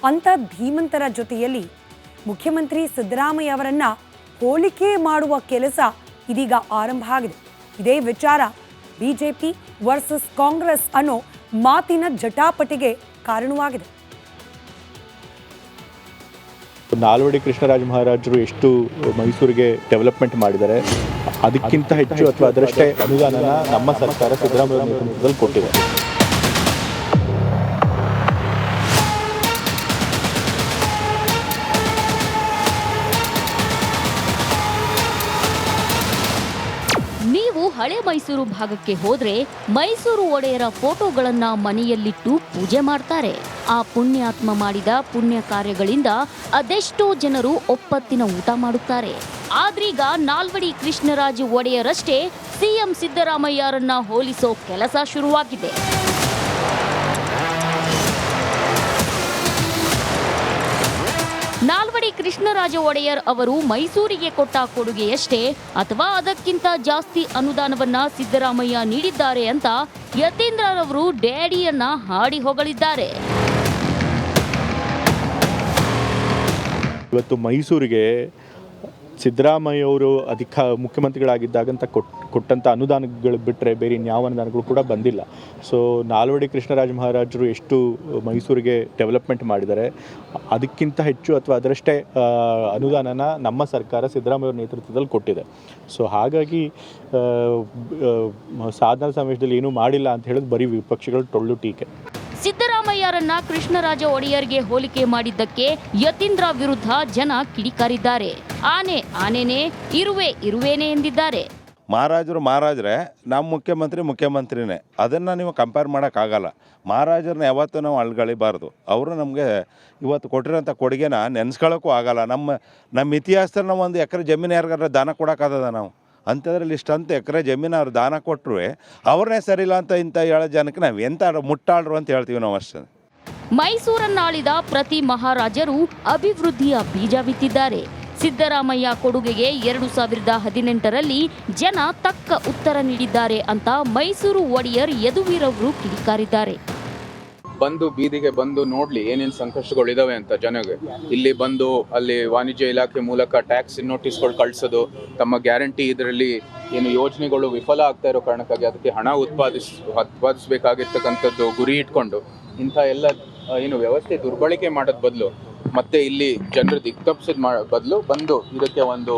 ಅಂಥ ಧೀಮಂತರ ಜೊತೆಯಲ್ಲಿ ಮುಖ್ಯಮಂತ್ರಿ ಸಿದ್ದರಾಮಯ್ಯ ಅವರನ್ನ ಹೋಲಿಕೆ ಮಾಡುವ ಕೆಲಸ ಇದೀಗ ಆರಂಭ ಆಗಿದೆ. ಇದೇ ವಿಚಾರ ಬಿಜೆಪಿ ವರ್ಸಸ್ ಕಾಂಗ್ರೆಸ್ ಅನ್ನೋ ಮಾತಿನ ಜಟಾಪಟಿಗೆ ಕಾರಣವಾಗಿದೆ.
ನಾಲ್ವಡಿ ಕೃಷ್ಣರಾಜ ಮಹಾರಾಜರು ಎಷ್ಟು ಮೈಸೂರಿಗೆ ಡೆವಲಪ್ಮೆಂಟ್ ಮಾಡಿದ್ದಾರೆ, ಅದಕ್ಕಿಂತ ಹೆಚ್ಚು ಅಥವಾ ಅದರಷ್ಟೇ ಅನುದಾನನ ನಮ್ಮ ಸರ್ಕಾರ ಸಿದ್ದರಾಮಯ್ಯ ನೇತೃತ್ವದಲ್ಲಿ ಕೊಟ್ಟಿದೆ.
ನೀವು ಹಳೆ ಮೈಸೂರು ಭಾಗಕ್ಕೆ ಹೋದ್ರೆ ಮೈಸೂರು ಒಡೆಯರ ಫೋಟೋಗಳನ್ನ ಮನೆಯಲ್ಲಿಟ್ಟು ಪೂಜೆ ಮಾಡ್ತಾರೆ. ಆ ಪುಣ್ಯಾತ್ಮ ಮಾಡಿದ ಪುಣ್ಯ ಕಾರ್ಯಗಳಿಂದ ಅದೆಷ್ಟೋ ಜನರು ಒಪ್ಪತ್ತಿನ ಊಟ ಮಾಡುತ್ತಾರೆ. ಆದ್ರೀಗ ನಾಲ್ವಡಿ ಕೃಷ್ಣರಾಜ ಒಡೆಯರಷ್ಟೇ ಸಿಎಂ ಸಿದ್ದರಾಮಯ್ಯರನ್ನ ಹೋಲಿಸೋ ಕೆಲಸ ಶುರುವಾಗಿದೆ. ನಾಲ್ವಡಿ ಕೃಷ್ಣರಾಜ ಒಡೆಯರ್ ಅವರು ಮೈಸೂರಿಗೆ ಕೊಟ್ಟ ಕೊಡುಗೆಯಷ್ಟೇ ಅಥವಾ ಅದಕ್ಕಿಂತ ಜಾಸ್ತಿ ಅನುದಾನವನ್ನ ಸಿದ್ದರಾಮಯ್ಯ ನೀಡಿದ್ದಾರೆ ಅಂತ ಯತೀಂದ್ರರವರು ಡ್ಯಾಡಿಯನ್ನ ಹಾಡಿ ಹೊಗಳಿದ್ದಾರೆ.
ಇವತ್ತು ಮೈಸೂರಿಗೆ ಸಿದ್ದರಾಮಯ್ಯ ಅವರು ಮುಖ್ಯಮಂತ್ರಿಗಳಾಗಿದ್ದಾಗಂತ ಕೊಟ್ಟಂಥ ಅನುದಾನಗಳು ಬಿಟ್ಟರೆ ಬೇರೆ ಇನ್ಯಾವ ಅನುದಾನಗಳು ಕೂಡ ಬಂದಿಲ್ಲ. ಸೊ ನಾಲ್ವಡಿ ಕೃಷ್ಣರಾಜ ಮಹಾರಾಜರು ಎಷ್ಟು ಮೈಸೂರಿಗೆ ಡೆವಲಪ್ಮೆಂಟ್ ಮಾಡಿದ್ದಾರೆ, ಅದಕ್ಕಿಂತ ಹೆಚ್ಚು ಅಥವಾ ಅದರಷ್ಟೇ ಅನುದಾನನ ನಮ್ಮ ಸರ್ಕಾರ ಸಿದ್ದರಾಮಯ್ಯ ನೇತೃತ್ವದಲ್ಲಿ ಕೊಟ್ಟಿದೆ. ಸೊ ಹಾಗಾಗಿ ಸಾಧನಾ ಸಮಾವೇಶದಲ್ಲಿ ಏನೂ ಮಾಡಿಲ್ಲ ಅಂತ ಹೇಳಿದ್ರೆ ಬರೀ ವಿಪಕ್ಷಗಳು ಟೊಳ್ಳು ಟೀಕೆ.
ಸಿದ್ದರಾಮಯ್ಯರನ್ನ ಕೃಷ್ಣರಾಜ ಒಡೆಯರ್ಗೆ ಹೋಲಿಕೆ ಮಾಡಿದ್ದಕ್ಕೆ ಯತೀಂದ್ರ ವಿರುದ್ಧ ಜನ ಕಿಡಿಕಾರಿದ್ದಾರೆ. ಆನೆನೇ ಇರುವೇನೆ ಎಂದಿದ್ದಾರೆ.
ಮಹಾರಾಜರೇ, ನಮ್ಮ ಮುಖ್ಯಮಂತ್ರಿನೇ, ಅದನ್ನು ನೀವು ಕಂಪೇರ್ ಮಾಡೋಕ್ಕಾಗಲ್ಲ. ಮಹಾರಾಜರನ್ನ ಯಾವತ್ತೂ ನಾವು ಅಳ್ಗಳಿಬಾರ್ದು. ಅವರು ನಮಗೆ ಇವತ್ತು ಕೊಟ್ಟಿರೋಂಥ ಕೊಡುಗೆನ ನೆನೆಸ್ಕೊಳ್ಳೋಕ್ಕೂ ಆಗಲ್ಲ. ನಮ್ಮ ಇತಿಹಾಸದಲ್ಲಿ ನಾವು 1 ಎಕರೆ ಜಮೀನು ಯಾರಿಗಾರ ದಾನ ಕೊಡೋಕ್ಕಾಗದ ನಾವು ಅಂಥದ್ರಲ್ಲಿ ಇಷ್ಟಂತ ಎಕರೆ ಜಮೀನು ಅವ್ರು ದಾನ ಕೊಟ್ಟರು ಅವ್ರನ್ನೇ ಸರಿಯಿಲ್ಲ ಅಂತ ಇಂಥ ಹೇಳೋ ಜನಕ್ಕೆ ನಾವು ಎಂಥ ಮುಟ್ಟಾಳ್ರು ಅಂತ ಹೇಳ್ತೀವಿ ನಾವು ಅಷ್ಟೇ.
ಮೈಸೂರನ್ನಾಳಿದ ಪ್ರತಿ ಮಹಾರಾಜರು ಅಭಿವೃದ್ಧಿಯ ಬೀಜ ಬಿತ್ತಿದ್ದಾರೆ. ಸಿದ್ದರಾಮಯ್ಯ ಕೊಡುಗೆಗೆ 2018ರಲ್ಲಿ ಜನ ತಕ್ಕ ಉತ್ತರ ನೀಡಿದ್ದಾರೆ ಅಂತ ಮೈಸೂರು ಒಡೆಯರ್ ಯದುವೀರವರು ಕಿಡಿಕಾರಿದ್ದಾರೆ.
ಬಂದು ಬೀದಿಗೆ ಬಂದು ನೋಡ್ಲಿ ಏನೇನು ಸಂಕಷ್ಟಗಳಿದಾವೆ ಅಂತ ಜನಗೆ. ಇಲ್ಲಿ ಬಂದು ಅಲ್ಲಿ ವಾಣಿಜ್ಯ ಇಲಾಖೆ ಮೂಲಕ ಟ್ಯಾಕ್ಸ್ ನೋಟಿಸ್ಗಳು ಕಳಿಸೋದು, ತಮ್ಮ ಗ್ಯಾರಂಟಿ ಇದರಲ್ಲಿ ಏನು ಯೋಜನೆಗಳು ವಿಫಲ ಆಗ್ತಾ ಇರೋ ಕಾರಣಕ್ಕಾಗಿ ಅದಕ್ಕೆ ಹಣ ಉತ್ಪಾದಿಸಬೇಕಾಗಿರ್ತಕ್ಕಂಥದ್ದು ಗುರಿ ಇಟ್ಕೊಂಡು ಇಂಥ ಎಲ್ಲ ಏನು ವ್ಯವಸ್ಥೆ ದುರ್ಬಳಕೆ ಮಾಡೋದ್ ಬದಲು ಮತ್ತೆ ಇಲ್ಲಿ ಜನರು ದಿಕ್ತಪ್ಪಿಸೋದ್ ಬದಲು ಬಂದು ಇದಕ್ಕೆ ಒಂದು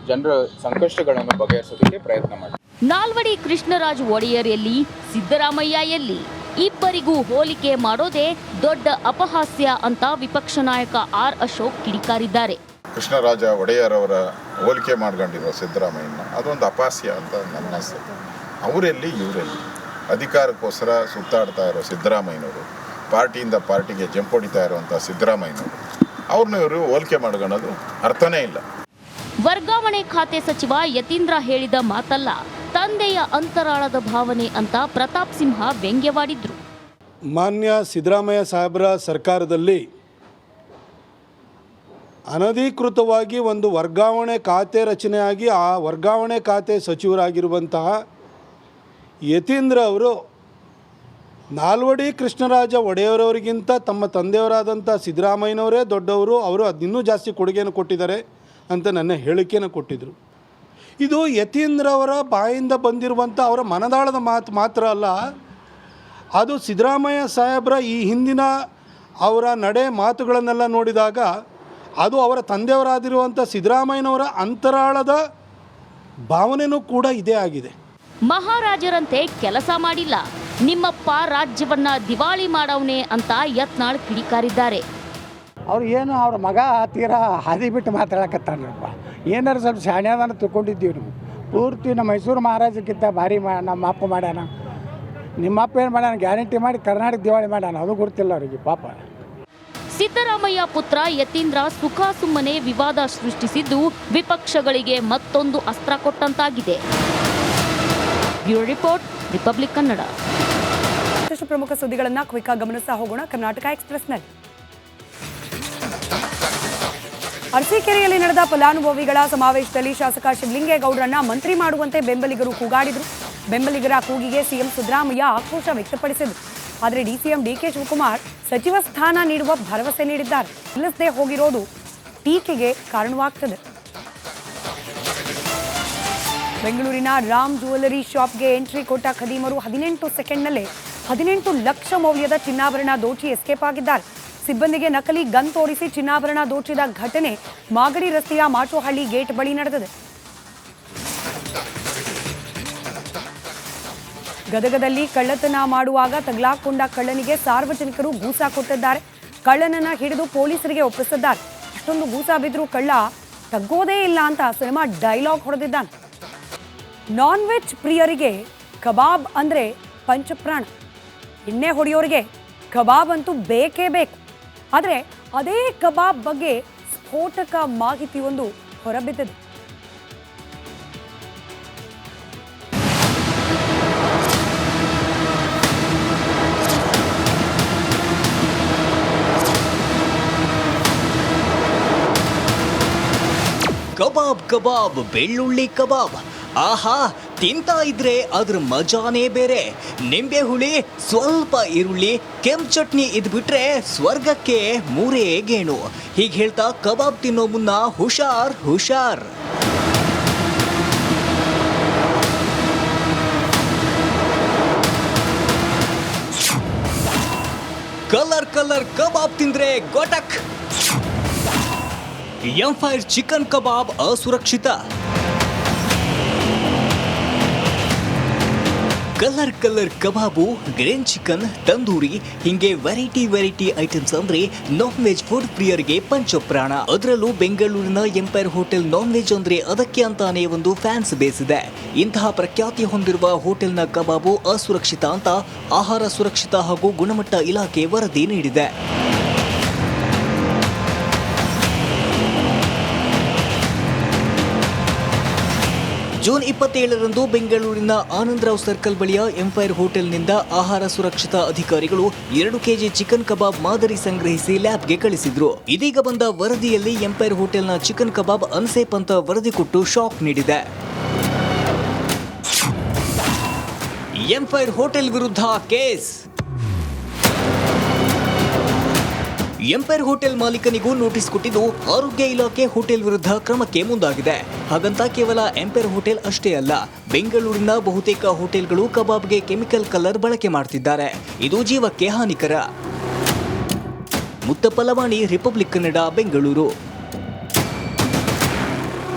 ಜನರ ಸಂಕಷ್ಟಗಳನ್ನು ಬಗೆಹರಿಸೋದಕ್ಕೆ ಪ್ರಯತ್ನ ಮಾಡಿ.
ನಾಲ್ವಡಿ ಕೃಷ್ಣರಾಜ ಒಡೆಯರ್ ಎಲ್ಲಿ, ಸಿದ್ದರಾಮಯ್ಯ ಎಲ್ಲಿ? ಇಬ್ಬರಿಗೂ ಹೋಲಿಕೆ ಮಾಡೋದೇ ದೊಡ್ಡ ಅಪಹಾಸ್ಯ ಅಂತ ವಿಪಕ್ಷ ನಾಯಕ ಆರ್ ಅಶೋಕ್ ಕಿಡಿಕಾರಿದ್ದಾರೆ.
ಕೃಷ್ಣರಾಜ ಒಡೆಯರ್ ಅವರ ಹೋಲಿಕೆ ಮಾಡ್ಕೊಂಡಿರೋ ಸಿದ್ದರಾಮಯ್ಯನ ಅದೊಂದು ಅಪಹಾಸ್ಯ ಅಂತ ನನ್ನ ಅನಿಸ್ತದೆ. ಅವರೆಲ್ಲಿ ಇವರೆಲ್ಲಿ ಅಧಿಕಾರಕ್ಕೋಸ್ಕರ ಸುತ್ತಾಡ್ತಾ ಇರೋ ಸಿದ್ದರಾಮಯ್ಯನವರು, ಪಾರ್ಟಿಯಿಂದ ಪಾರ್ಟಿಗೆ ಜಂಪ್ ಹೊಡಿತಾ ಇರುವಂಥ ಸಿದ್ದರಾಮಯ್ಯನವರು, ಅವ್ರನ್ನ ಇವರು ಹೋಲಿಕೆ ಮಾಡ್ಕೊಳ್ಳೋದು ಅರ್ಥನೇ ಇಲ್ಲ.
ವರ್ಗಾವಣೆ ಖಾತೆ ಸಚಿವ ಯತೀಂದ್ರ ಹೇಳಿದ ಮಾತಲ್ಲ, ತಂದೆಯ ಅಂತರಾಳದ ಭಾವನೆ ಅಂತ ಪ್ರತಾಪ್ ಸಿಂಹ ವ್ಯಂಗ್ಯವಾಡಿದ್ರು.
ಮಾನ್ಯ ಸಿದ್ದರಾಮಯ್ಯ ಸಾಹೇಬರ ಸರ್ಕಾರದಲ್ಲಿ ಅನಧಿಕೃತವಾಗಿ ಒಂದು ವರ್ಗಾವಣೆ ಖಾತೆ ರಚನೆಯಾಗಿ ಆ ವರ್ಗಾವಣೆ ಖಾತೆ ಸಚಿವರಾಗಿರುವಂತಹ ಯತೀಂದ್ರ ಅವರು ನಾಲ್ವಡಿ ಕೃಷ್ಣರಾಜ ಒಡೆಯರವರಿಗಿಂತ ತಮ್ಮ ತಂದೆಯವರಾದಂಥ ಸಿದ್ದರಾಮಯ್ಯನವರೇ ದೊಡ್ಡವರು, ಅವರು ಇನ್ನೂ ಜಾಸ್ತಿ ಕೊಡುಗೆಯನ್ನು ಕೊಟ್ಟಿದ್ದಾರೆ ಅಂತ ನನ್ನ ಹೇಳಿಕೆಯನ್ನು ಕೊಟ್ಟಿದ್ದರು. ಇದು ಯತೀಂದ್ರ ಅವರ ಬಾಯಿಂದ ಬಂದಿರುವಂಥ ಅವರ ಮನದಾಳದ ಮಾತು ಮಾತ್ರ ಅಲ್ಲ, ಅದು ಸಿದ್ದರಾಮಯ್ಯ ಸಾಹೇಬರ ಈ ಹಿಂದಿನ ಅವರ ನಡೆ ಮಾತುಗಳನ್ನೆಲ್ಲ ನೋಡಿದಾಗ ಅದು ಅವರ ತಂದೆಯವರಾದಿರುವಂಥ ಸಿದ್ದರಾಮಯ್ಯನವರ ಅಂತರಾಳದ ಭಾವನೆಯೂ ಕೂಡ ಇದೇ ಆಗಿದೆ.
ಮಹಾರಾಜರಂತೆ ಕೆಲಸ ಮಾಡಿಲ್ಲ, ನಿಮ್ಮಪ್ಪ ರಾಜ್ಯವನ್ನ ದಿವಾಳಿ ಮಾಡವನೇ ಅಂತ ಯತ್ನಾಳ್ ಕಿಡಿಕಾರಿದ್ದಾರೆ.
ಅವ್ರು ಏನು ಅವ್ರ ಮಗ ತೀರಾ ಹಾದಿ ಬಿಟ್ಟು ಮಾತಾಡಕತ್ತಾನಪ್ಪ. ಏನಾರು ಸ್ವಲ್ಪ ಶಾಣ್ಯದನ್ನ ತಿಳ್ಕೊಂಡಿದ್ದೀವಿ ನಾವು. ಪೂರ್ತಿ ನಮ್ಮ ಮೈಸೂರು ಮಹಾರಾಜಕ್ಕಿಂತ ಭಾರಿ ನಮ್ಮ ಅಪ್ಪ ಮಾಡ್ಯಾನ. ನಿಮ್ಮಪ್ಪ ಏನು ಮಾಡ್ಯಾನ, ಗ್ಯಾರಂಟಿ ಮಾಡಿ ಕರ್ನಾಟಕ ದಿವಾಳಿ ಮಾಡ್ಯಾನ, ಅದು ಗೊತ್ತಿಲ್ಲ ಅವರಿಗೆ ಪಾಪ.
ಸಿದ್ದರಾಮಯ್ಯ ಪುತ್ರ ಯತೀಂದ್ರ ಸುಖ ಸುಮ್ಮನೆ ವಿವಾದ ಸೃಷ್ಟಿಸಿದ್ದು ವಿಪಕ್ಷಗಳಿಗೆ ಮತ್ತೊಂದು ಅಸ್ತ್ರ ಕೊಟ್ಟಂತಾಗಿದೆ. Bureau report, Republic Kannada.
ಮತ್ತಷ್ಟು ಪ್ರಮುಖ ಸುದ್ದಿಗಳನ್ನ ಕ್ವಿಕ್ ಆಗಿ ಗಮನಿಸ್ತಾ ಹೋಗೋಣ. ಕರ್ನಾಟಕ ಎಕ್ಸ್‌ಪ್ರೆಸ್‌ನಲ್ಲಿ ಅರಸೀಕೆರೆಯಲ್ಲಿ ನಡೆದ ಫಲಾನುಭವಿಗಳ ಸಮಾವೇಶದಲ್ಲಿ ಶಾಸಕ ಶಿವಲಿಂಗೇಗೌಡರನ್ನ ಮಂತ್ರಿ ಮಾಡುವಂತೆ ಬೆಂಬಲಿಗರು ಕೂಗಾಡಿದರು. ಬೆಂಬಲಿಗರ ಕೂಗಿಗೆ ಸಿಎಂ ಸಿದ್ದರಾಮಯ್ಯ ಆಕ್ರೋಶ ವ್ಯಕ್ತಪಡಿಸಿದರು. ಆದರೆ ಡಿಸಿಎಂ ಡಿಕೆ ಶಿವಕುಮಾರ್ ಸಚಿವ ಸ್ಥಾನ ನೀಡುವ ಭರವಸೆ ನೀಡಿದ್ದಾರೆ. ಇಲ್ಲದೆ ಹೋಗಿರೋದು ಟೀಕೆಗೆ ಕಾರಣವಾಗ್ತದೆ. ಬೆಂಗಳೂರಿನ ರಾಮ್ ಜ್ಯುವೆಲರಿ ಶಾಪ್ಗೆ ಎಂಟ್ರಿ ಕೊಟ್ಟ ಖದೀಮರು 18 ಸೆಕೆಂಡ್ನಲ್ಲೇ 18 ಲಕ್ಷ ಮೌಲ್ಯದ ಚಿನ್ನಾಭರಣ ದೋಚಿ ಎಸ್ಕೇಪ್ ಆಗಿದ್ದಾರೆ. ಸಿಬ್ಬಂದಿಗೆ ನಕಲಿ ಗನ್ ತೋರಿಸಿ ಚಿನ್ನಾಭರಣ ದೋಚಿದ ಘಟನೆ ಮಾಗಡಿ ರಸ್ತೆಯ ಮಾಚೋಹಳ್ಳಿ ಗೇಟ್ ಬಳಿ ನಡೆದಿದೆ. ಗದಗದಲ್ಲಿ ಕಳ್ಳತನ ಮಾಡುವಾಗ ತಗಲಾಕೊಂಡ ಕಳ್ಳನಿಗೆ ಸಾರ್ವಜನಿಕರು ಗೂಸ ಕೊಟ್ಟಿದ್ದಾರೆ. ಕಳ್ಳನನ್ನ ಹಿಡಿದು ಪೊಲೀಸರಿಗೆ ಒಪ್ಪಿಸಿದ್ದಾರೆ. ಅಷ್ಟೊಂದು ಗೂಸ ಬಿದ್ದರೂ ಕಳ್ಳ ತಗ್ಗೋದೇ ಇಲ್ಲ ಅಂತ ಸಿನಿಮಾ ಡೈಲಾಗ್ ಹೊಡೆದಿದ್ದಾನೆ. ನಾನ್ ವೆಜ್ ಪ್ರಿಯರಿಗೆ ಕಬಾಬ್ ಅಂದರೆ ಪಂಚಪ್ರಾಣ. ಎಣ್ಣೆ ಹೊಡೆಯೋರಿಗೆ ಕಬಾಬ್ ಅಂತೂ ಬೇಕೇ ಬೇಕು. ಆದರೆ ಅದೇ ಕಬಾಬ್ ಬಗ್ಗೆ ಸ್ಫೋಟಕ ಮಾಹಿತಿಯೊಂದು ಹೊರಬಿದ್ದಿದೆ.
ಕಬಾಬ್ ಕಬಾಬ್ ಬೆಳ್ಳುಳ್ಳಿ ಕಬಾಬ್, ಆಹಾ, ತಿಂತಾ ಇದ್ರೆ ಅದ್ರ ಮಜಾನೇ ಬೇರೆ. ನಿಂಬೆ ಹುಳಿ, ಸ್ವಲ್ಪ ಈರುಳ್ಳಿ, ಕೆಂಪು ಚಟ್ನಿ ಇದ್ಬಿಟ್ರೆ ಸ್ವರ್ಗಕ್ಕೆ ಮೂರೇ ಗೇಣು. ಹೀಗೆ ಹೇಳ್ತಾ ಕಬಾಬ್ ತಿನ್ನೋ ಮುನ್ನ ಹುಷಾರ್ ಹುಷಾರ್. ಕಲರ್ ಕಲರ್ ಕಬಾಬ್ ತಿಂದ್ರೆ ಗೋಟಕ್. ಎಂಫೈರ್ ಚಿಕನ್ ಕಬಾಬ್ ಅಸುರಕ್ಷಿತ. ಕಲರ್ ಕಲರ್ ಕಬಾಬು, ಗ್ರೇನ್ ಚಿಕನ್, ತಂದೂರಿ, ಹಿಂಗೆ ವೆರೈಟಿ ಐಟಮ್ಸ್ ಅಂದ್ರೆ ನಾನ್ ವೆಜ್ ಫುಡ್ ಪ್ರಿಯರಿಗೆ ಪಂಚಪ್ರಾಣ. ಅದರಲ್ಲೂ ಬೆಂಗಳೂರಿನ ಎಂಪೈರ್ ಹೋಟೆಲ್ ನಾನ್ ವೆಜ್ ಅಂದ್ರೆ ಅದಕ್ಕೆ ಅಂತಾನೆ ಒಂದು ಫ್ಯಾನ್ಸ್ ಬೇಸ್ ಇದೆ. ಇಂತಹ ಪ್ರಖ್ಯಾತಿ ಹೊಂದಿರುವ ಹೋಟೆಲ್ನ ಕಬಾಬು ಅಸುರಕ್ಷಿತ ಅಂತ ಆಹಾರ ಸುರಕ್ಷಿತ ಹಾಗೂ ಗುಣಮಟ್ಟ ಇಲಾಖೆ ವರದಿ ನೀಡಿದೆ. ಜೂನ್ 27ರಂದು ಬೆಂಗಳೂರಿನ ಆನಂದರಾವ್ ಸರ್ಕಲ್ ಬಳಿಯ ಎಂಪೈರ್ ಹೋಟೆಲ್ನಿಂದ ಆಹಾರ ಸುರಕ್ಷತಾ ಅಧಿಕಾರಿಗಳು 2 ಕೆಜಿ ಚಿಕನ್ ಕಬಾಬ್ ಮಾದರಿ ಸಂಗ್ರಹಿಸಿ ಲ್ಯಾಬ್ಗೆ ಕಳಿಸಿದ್ರು. ಇದೀಗ ಬಂದ ವರದಿಯಲ್ಲಿ ಎಂಪೈರ್ ಹೋಟೆಲ್ನ ಚಿಕನ್ ಕಬಾಬ್ ಅನ್ಸೇಫ್ ಅಂತ ವರದಿ ಕೊಟ್ಟು ಶಾಕ್ ನೀಡಿದೆ. ಎಂಪೈರ್ ಹೋಟೆಲ್ ವಿರುದ್ಧ ಕೇಸ್. ಎಂಪೈರ್ ಹೋಟೆಲ್ ಮಾಲೀಕನಿಗೂ ನೋಟಿಸ್ ಕೊಟ್ಟಿದ್ದು ಆರೋಗ್ಯ ಇಲಾಖೆ ಹೋಟೆಲ್ ವಿರುದ್ಧ ಕ್ರಮಕ್ಕೆ ಮುಂದಾಗಿದೆ. ಹಾಗಂತ ಕೇವಲ ಎಂಪೈರ್ ಹೋಟೆಲ್ ಅಷ್ಟೇ ಅಲ್ಲ, ಬೆಂಗಳೂರಿನ ಬಹುತೇಕ ಹೋಟೆಲ್ಗಳು ಕಬಾಬ್ಗೆ ಕೆಮಿಕಲ್ ಕಲರ್ ಬಳಕೆ ಮಾಡ್ತಿದ್ದಾರೆ. ಇದು ಜೀವಕ್ಕೆ ಹಾನಿಕರ. ಮುತ್ತಪ್ಪ ಲವಾಣಿ, ರಿಪಬ್ಲಿಕ್ ಕನ್ನಡ, ಬೆಂಗಳೂರು.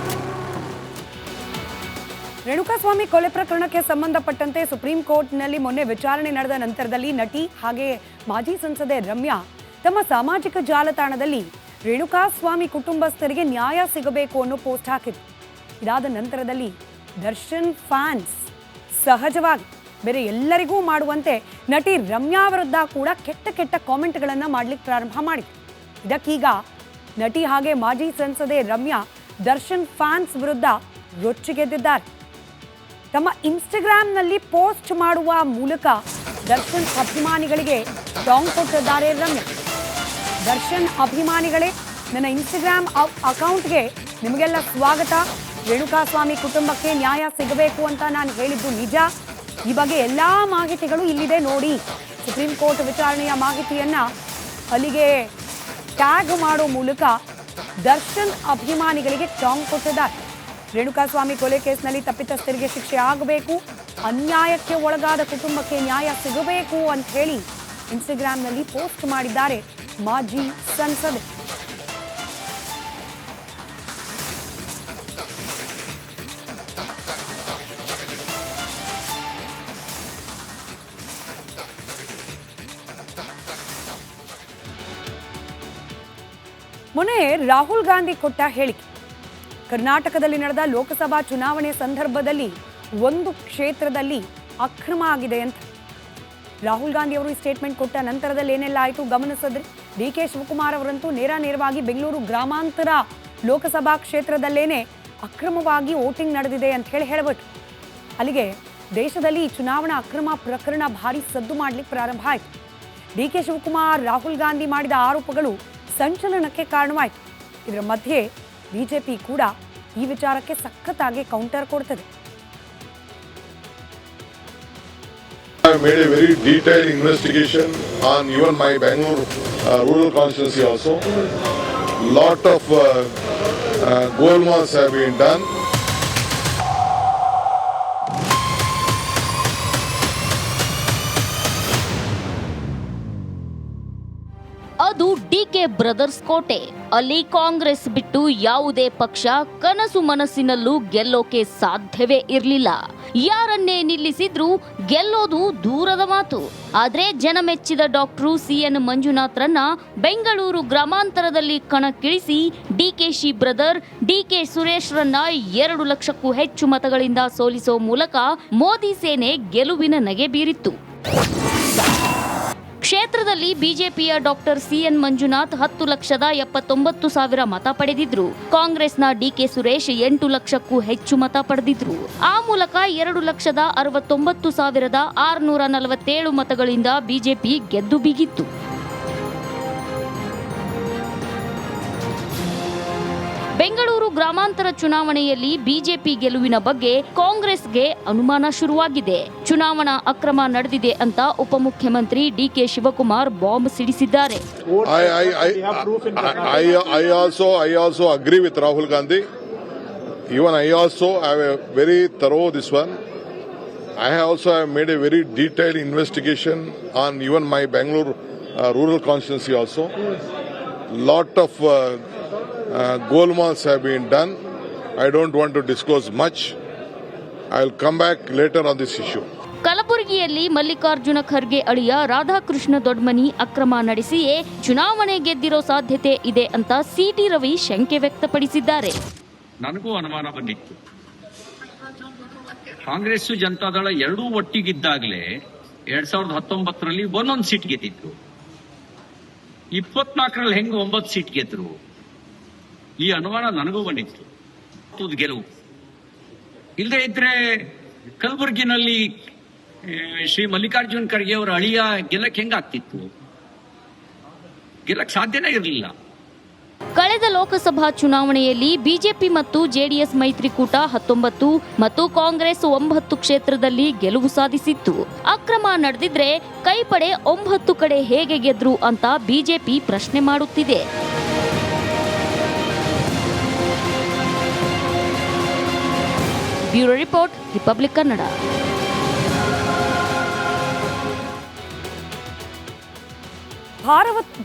ರೇಣುಕಾಸ್ವಾಮಿ ಕೊಲೆ ಪ್ರಕರಣಕ್ಕೆ ಸಂಬಂಧಪಟ್ಟಂತೆ ಸುಪ್ರೀಂ ಕೋರ್ಟ್ನಲ್ಲಿ ಮೊನ್ನೆ ವಿಚಾರಣೆ ನಡೆದ ನಂತರದಲ್ಲಿ ನಟಿ ಹಾಗೆ ಮಾಜಿ ಸಂಸದೆ ರಮ್ಯಾ ತಮ್ಮ ಸಾಮಾಜಿಕ ಜಾಲತಾಣದಲ್ಲಿ ರೇಣುಕಾಸ್ವಾಮಿ ಕುಟುಂಬಸ್ಥರಿಗೆ ನ್ಯಾಯ ಸಿಗಬೇಕು ಅನ್ನೋ ಪೋಸ್ಟ್ ಹಾಕಿದ್ರು. ಇದಾದ ನಂತರದಲ್ಲಿ ದರ್ಶನ್ ಫ್ಯಾನ್ಸ್ ಸಹಜವಾಗಿ ಬೇರೆ ಎಲ್ಲರಿಗೂ ಮಾಡುವಂತೆ ನಟಿ ರಮ್ಯಾ ವಿರುದ್ಧ ಕೂಡ ಕೆಟ್ಟ ಕಾಮೆಂಟ್ಗಳನ್ನು ಮಾಡ್ಲಿಕ್ಕೆ ಪ್ರಾರಂಭ ಮಾಡಿದ್ರು. ಇದಕ್ಕೀಗ ನಟಿ ಹಾಗೆ ಮಾಜಿ ಸಂಸದೆ ರಮ್ಯಾ ದರ್ಶನ್ ಫ್ಯಾನ್ಸ್ ವಿರುದ್ಧ ರೊಚ್ಚಿಗೆದ್ದಿದ್ದಾರೆ. ತಮ್ಮ ಇನ್ಸ್ಟಾಗ್ರಾಮ್ನಲ್ಲಿ ಪೋಸ್ಟ್ ಮಾಡುವ ಮೂಲಕ ದರ್ಶನ್ ಅಭಿಮಾನಿಗಳಿಗೆ ಟಾಂಗ್ ಕೊಟ್ಟಿದ್ದಾರೆ ರಮ್ಯಾ. ದರ್ಶನ್ ಅಭಿಮಾನಿಗಳೇ, ನನ್ನ ಇನ್ಸ್ಟಾಗ್ರಾಮ್ ಅಕೌಂಟ್ಗೆ ನಿಮಗೆಲ್ಲ ಸ್ವಾಗತ. ರೇಣುಕಾಸ್ವಾಮಿ ಕುಟುಂಬಕ್ಕೆ ನ್ಯಾಯ ಸಿಗಬೇಕು ಅಂತ ನಾನು ಹೇಳಿದ್ದು ನಿಜ. ಈ ಬಗ್ಗೆ ಎಲ್ಲ ಮಾಹಿತಿಗಳು ಇಲ್ಲಿದೆ ನೋಡಿ. ಸುಪ್ರೀಂ ಕೋರ್ಟ್ ವಿಚಾರಣೆಯ ಮಾಹಿತಿಯನ್ನ ಅಲ್ಲಿಗೆ ಟ್ಯಾಗ್ ಮಾಡೋ ಮೂಲಕ ದರ್ಶನ್ ಅಭಿಮಾನಿಗಳಿಗೆ ಟಾಂಗ್ ಕೊಟ್ಟಿದ್ದಾರೆ. ರೇಣುಕಾಸ್ವಾಮಿ ಕೊಲೆ ಕೇಸ್ನಲ್ಲಿ ತಪ್ಪಿತಸ್ಥರಿಗೆ ಶಿಕ್ಷೆ ಆಗಬೇಕು, ಅನ್ಯಾಯಕ್ಕೆ ಒಳಗಾದ ಕುಟುಂಬಕ್ಕೆ ನ್ಯಾಯ ಸಿಗಬೇಕು ಅಂತ ಹೇಳಿ ಇನ್ಸ್ಟಾಗ್ರಾಮ್ನಲ್ಲಿ ಪೋಸ್ಟ್ ಮಾಡಿದ್ದಾರೆ ಮಾಜಿ ಸಂಸದೆ. ಮೊನ್ನೆ ರಾಹುಲ್ ಗಾಂಧಿ ಕೊಟ್ಟ ಹೇಳಿಕೆ, ಕರ್ನಾಟಕದಲ್ಲಿ ನಡೆದ ಲೋಕಸಭಾ ಚುನಾವಣೆ ಸಂದರ್ಭದಲ್ಲಿ ಒಂದು ಕ್ಷೇತ್ರದಲ್ಲಿ ಅಕ್ರಮ ಆಗಿದೆ ಅಂತ ರಾಹುಲ್ ಗಾಂಧಿ ಅವರು ಈ ಸ್ಟೇಟ್ಮೆಂಟ್ ಕೊಟ್ಟ ನಂತರದಲ್ಲಿ ಏನೆಲ್ಲ ಆಯಿತು ಗಮನಿಸಿದ್ರೆ, ಡಿಕೆ ಶಿವಕುಮಾರ್ ಅವರಂತೂ ನೇರವಾಗಿ ಬೆಂಗಳೂರು ಗ್ರಾಮಾಂತರ ಲೋಕಸಭಾ ಕ್ಷೇತ್ರದಲ್ಲೇನೆ ಅಕ್ರಮವಾಗಿ ವೋಟಿಂಗ್ ನಡೆದಿದೆ ಅಂತ ಹೇಳಬಿಟ್ಟು ಅಲ್ಲಿಗೆ ದೇಶದಲ್ಲಿ ಚುನಾವಣಾ ಅಕ್ರಮ ಪ್ರಕರಣ ಭಾರಿ ಸದ್ದು ಮಾಡಲಿಕ್ಕೆ ಪ್ರಾರಂಭ ಆಯಿತು. ಡಿಕೆ ಶಿವಕುಮಾರ್, ರಾಹುಲ್ ಗಾಂಧಿ ಮಾಡಿದ ಆರೋಪಗಳು ಸಂಚಲನಕ್ಕೆ ಕಾರಣವಾಯಿತು. ಇದರ ಮಧ್ಯೆ ಬಿಜೆಪಿ ಕೂಡ ಈ ವಿಚಾರಕ್ಕೆ ಸಖತ್ತಾಗಿ ಕೌಂಟರ್ ಕೊಡ್ತದೆ.
I made a very detailed investigation on even my Bangalore rural constituency also. Lot of golmals have been done.
ಅದು ಡಿಕೆ ಬ್ರದರ್ಸ್ ಕೋಟೆ. ಅಲ್ಲಿ ಕಾಂಗ್ರೆಸ್ ಬಿಟ್ಟು ಯಾವುದೇ ಪಕ್ಷ ಕನಸು ಮನಸ್ಸಿನಲ್ಲೂ ಗೆಲ್ಲೋಕೆ ಸಾಧ್ಯವೇ ಇರಲಿಲ್ಲ. ಯಾರನ್ನೇ ನಿಲ್ಲಿಸಿದ್ರೂ ಗೆಲ್ಲೋದು ದೂರದ ಮಾತು. ಆದ್ರೆ ಜನಮೆಚ್ಚಿದ ಡಾಕ್ಟರ್ ಸಿಎನ್ ಮಂಜುನಾಥ್ರನ್ನ ಬೆಂಗಳೂರು ಗ್ರಾಮಾಂತರದಲ್ಲಿ ಕಣಕ್ಕಿಳಿಸಿ ಡಿಕೆಶಿ ಬ್ರದರ್ ಡಿಕೆ ಸುರೇಶ್ರನ್ನ 2 ಲಕ್ಷಕ್ಕೂ ಹೆಚ್ಚು ಮತಗಳಿಂದ ಸೋಲಿಸೋ ಮೂಲಕ ಮೋದಿ ಸೇನೆ ಗೆಲುವಿನ ನಗೆ ಬೀರಿತ್ತು. ಕ್ಷೇತ್ರದಲ್ಲಿ ಬಿಜೆಪಿಯ ಡಾಕ್ಟರ್ ಸಿಎನ್ ಮಂಜುನಾಥ್ 10,79,000 ಮತ ಪಡೆದಿದ್ರು. ಕಾಂಗ್ರೆಸ್ನ ಡಿಕೆ ಸುರೇಶ್ 8 ಲಕ್ಷಕ್ಕೂ ಹೆಚ್ಚು ಮತ ಪಡೆದಿದ್ರು. ಆ ಮೂಲಕ 2,69,647 ಮತಗಳಿಂದ ಬಿಜೆಪಿ ಗೆದ್ದು ಬೀಗಿತ್ತು. ಬೆಂಗಳೂರು ಗ್ರಾಮಾಂತರ ಚುನಾವಣೆಯಲ್ಲಿ ಬಿಜೆಪಿ ಗೆಲುವಿನ ಬಗ್ಗೆ ಕಾಂಗ್ರೆಸ್ಗೆ ಅನುಮಾನ ಶುರುವಾಗಿದೆ. ಚುನಾವಣಾ ಅಕ್ರಮ ನಡೆದಿದೆ ಅಂತ ಉಪಮುಖ್ಯಮಂತ್ರಿ ಡಿಕೆ ಶಿವಕುಮಾರ್ ಬಾಂಬ್ ಸಿಡಿಸಿದ್ದಾರೆ.
I also agree with Rahul Gandhi. Even I also have a very thorough this one. I also have made a very detailed investigation on even my Bangalore rural constituency also. Lot of golmals have been done. I don't want to disclose much. I will come back later on this issue.
ಕಲಬುರಗಿಯಲ್ಲಿ ಮಲ್ಲಿಕಾರ್ಜುನ ಖರ್ಗೆ ಅಳಿಯ ರಾಧಾಕೃಷ್ಣ ದೊಡ್ಮನಿ ಅಕ್ರಮ ನಡೆಸಿಯೇ ಚುನಾವಣೆ ಗೆದ್ದಿರೋ ಸಾಧ್ಯತೆ ಇದೆ ಅಂತ city Ravi ಶಂಕೆ ವ್ಯಕ್ತಪಡಿಸಿದ್ದಾರೆ.
ನನಗೂ ಅನುಮಾನ ಬಂದಿತ್ತು. ಕಾಂಗ್ರೆಸ್ ಜನತಾದಳ ಎರಡೂ ಒಟ್ಟಿಗಿದ್ದಾಗಲೇ 2019ರಲ್ಲಿ 1 ಸೀಟ್ ಗೆದ್ದಿದ್ರು. 24ರಲ್ಲಿ ಹೆಂಗ 9 ಸೀಟ್ ಗೆದ್ರು? ಈ ಅನುಮಾನ ನನಗೂ ಬಂದಿತ್ತು. ಗೆಲುವು ಇಲ್ಲದೆ ಇದ್ರೆ ಕಲಬುರಗಿನಲ್ಲಿ ಶ್ರೀ ಮಲ್ಲಿಕಾರ್ಜುನ್ ಖರ್ಗೆ ಅವರ ಅಳಿಯ ಗೆಲ್ಲಕ್ಕೆ ಹೆಂಗಾಗ್ತಿತ್ತು? ಗೆಲ್ಲಕ್ಕೆ ಸಾಧ್ಯನೇ ಇರಲಿಲ್ಲ.
ಕಳೆದ ಲೋಕಸಭಾ ಚುನಾವಣೆಯಲ್ಲಿ ಬಿಜೆಪಿ ಮತ್ತು ಜೆಡಿಎಸ್ ಮೈತ್ರಿಕೂಟ 19 ಮತ್ತು ಕಾಂಗ್ರೆಸ್ 9 ಕ್ಷೇತ್ರದಲ್ಲಿ ಗೆಲುವು ಸಾಧಿಸಿತ್ತು. ಅಕ್ರಮ ನಡೆದಿದ್ರೆ ಕೈಪಡೆ 9 ಕಡೆ ಹೇಗೆ ಗೆದ್ರು ಅಂತ ಬಿಜೆಪಿ ಪ್ರಶ್ನೆ ಮಾಡುತ್ತಿದೆ. Bureau report, Republic Kannada.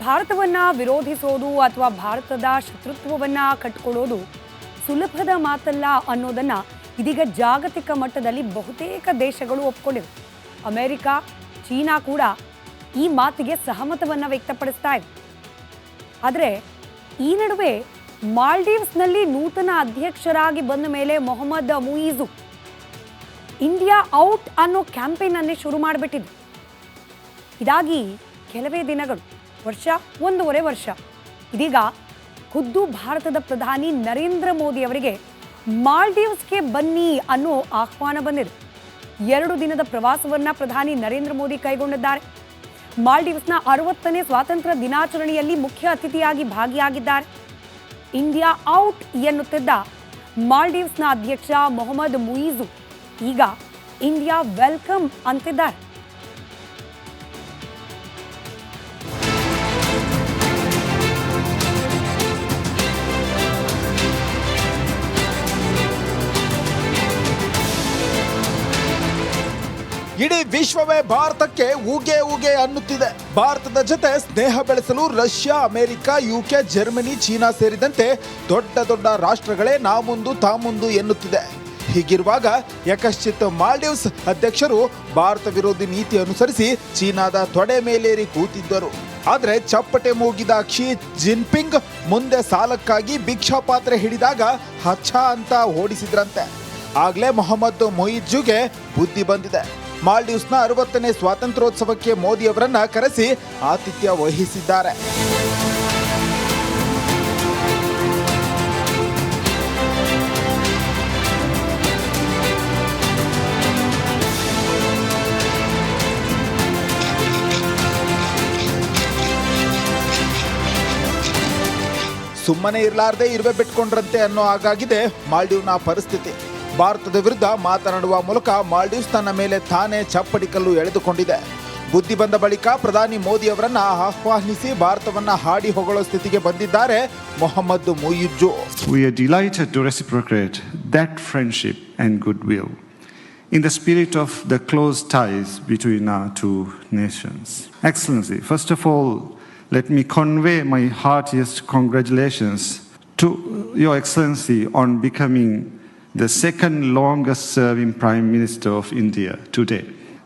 ಭಾರತವನ್ನ ವಿರೋಧಿಸೋದು ಅಥವಾ ಭಾರತದ ಶತ್ರುತ್ವವನ್ನ ಕಟ್ಟಿಕೊಳ್ಳೋದು ಸುಲಭದ ಮಾತಲ್ಲ ಅನ್ನೋದನ್ನ ಇದೀಗ ಜಾಗತಿಕ ಮಟ್ಟದಲ್ಲಿ ಬಹುತೇಕ ದೇಶಗಳು ಒಪ್ಕೊಂಡಿವೆ. ಅಮೆರಿಕ, ಚೀನಾ ಕೂಡ ಈ ಮಾತಿಗೆ ಸಹಮತವನ್ನ ವ್ಯಕ್ತಪಡಿಸ್ತಾ ಇದೆ. ಆದರೆ ಈ ನಡುವೆ ಮಾಲ್ಡೀವ್ಸ್ನಲ್ಲಿ ನೂತನ ಅಧ್ಯಕ್ಷರಾಗಿ ಬಂದ ಮೇಲೆ ಮೊಹಮ್ಮದ್ ಮುಯಿಜು ಇಂಡಿಯಾ ಔಟ್ ಅನ್ನೋ ಕ್ಯಾಂಪೇನ್ ಅನ್ನೇ ಶುರು ಮಾಡಿಬಿಟ್ಟಿದ್ರು. ಇದಾಗಿ ಕೆಲವೇ ದಿನಗಳು, 1.5 ವರ್ಷ, ಇದೀಗ ಖುದ್ದು ಭಾರತದ ಪ್ರಧಾನಿ ನರೇಂದ್ರ ಮೋದಿ ಅವರಿಗೆ ಮಾಲ್ಡೀವ್ಸ್ಗೆ ಬನ್ನಿ ಅನ್ನೋ ಆಹ್ವಾನ ಬಂದಿದೆ. 2 ದಿನದ ಪ್ರವಾಸವನ್ನ ಪ್ರಧಾನಿ ನರೇಂದ್ರ ಮೋದಿ ಕೈಗೊಂಡಿದ್ದಾರೆ. ಮಾಲ್ಡೀವ್ಸ್ನ 60ನೇ ಸ್ವಾತಂತ್ರ್ಯ ದಿನಾಚರಣೆಯಲ್ಲಿ ಮುಖ್ಯ ಅತಿಥಿಯಾಗಿ ಭಾಗಿಯಾಗಿದ್ದಾರೆ. ಇಂಡಿಯಾ ಔಟ್ ಎನ್ನುತ್ತಿದ್ದ ಮಾಲ್ಡೀವ್ಸ್ನ ಅಧ್ಯಕ್ಷ ಮೊಹಮ್ಮದ್ ಮುಯಿಜು ಈಗ ಇಂಡಿಯಾ ವೆಲ್ಕಮ್ ಅಂತಿದ್ದಾರೆ.
ಇಡೀ ವಿಶ್ವವೇ ಭಾರತಕ್ಕೆ ಊಗೆ ಊಗೆ ಅನ್ನುತ್ತಿದೆ. ಭಾರತದ ಜೊತೆ ಸ್ನೇಹ ಬೆಳೆಸಲು Russia, America, UK, Germany, China ಸೇರಿದಂತೆ ದೊಡ್ಡ ದೊಡ್ಡ ರಾಷ್ಟ್ರಗಳೇ ನಾ ಮುಂದು ತಾ ಮುಂದು ಎನ್ನುತ್ತಿದೆ. ಹೀಗಿರುವಾಗ ಯಕಶ್ಚಿತ್ ಮಾಲ್ಡೀವ್ಸ್ ಅಧ್ಯಕ್ಷರು ಭಾರತ ವಿರೋಧಿ ನೀತಿ ಅನುಸರಿಸಿ ಚೀನಾದ ತೊಡೆ ಮೇಲೇರಿ ಕೂತಿದ್ದರು. ಆದರೆ ಚಪ್ಪಟೆ ಮೂಗಿದ ಕ್ಷಿ ಜಿನ್ಪಿಂಗ್ ಮುಂದೆ ಸಾಲಕ್ಕಾಗಿ ಭಿಕ್ಷಾ ಪಾತ್ರೆ ಹಿಡಿದಾಗ ಹಚ್ಚ ಅಂತ ಓಡಿಸಿದ್ರಂತೆ. ಆಗ್ಲೇ ಮೊಹಮ್ಮದ್ ಮುಯಿಜುಗೆ ಬುದ್ಧಿ ಬಂದಿದೆ. ಮಾಲ್ಡೀವ್ಸ್ನ 60ನೇ ಸ್ವಾತಂತ್ರ್ಯೋತ್ಸವಕ್ಕೆ ಮೋದಿ ಅವರನ್ನ ಕರೆಸಿ ಆತಿಥ್ಯ ವಹಿಸಿದ್ದಾರೆ. ಸುಮ್ಮನೆ ಇರಲಾರ್ದೆ ಇರುವೆ ಬಿಟ್ಕೊಂಡ್ರಂತೆ ಅನ್ನೋ ಹಾಗಾಗಿದೆ ಮಾಲ್ಡೀವ್ನ ಪರಿಸ್ಥಿತಿ. ಭಾರತದ ವಿರುದ್ಧ ಮಾತನಾಡುವ ಮೂಲಕ ಮಾಲ್ಡೀವ್ಸ್ ತನ್ನ ಮೇಲೆ ತಾನೇ ಚಪ್ಪಡಿ ಕಲ್ಲು ಎಳೆದುಕೊಂಡಿದೆ. ಬುದ್ಧಿ ಬಂದ ಬಳಿಕ ಪ್ರಧಾನಿ ಮೋದಿ ಅವರನ್ನ ಆಹ್ವಾನಿಸಿ ಭಾರತವನ್ನ ಹಾಡಿ ಹೊಗಳೋ ಸ್ಥಿತಿಗೆ ಬಂದಿದ್ದಾರೆ Mohammed ಮುಯಿಜ್ಜು.
We are delighted to reciprocate that friendship and goodwill in the spirit of the close ties between our two nations. Excellency, first of all, let me convey my heartiest congratulations to Your Excellency on becoming the second longest serving Prime Minister of India today.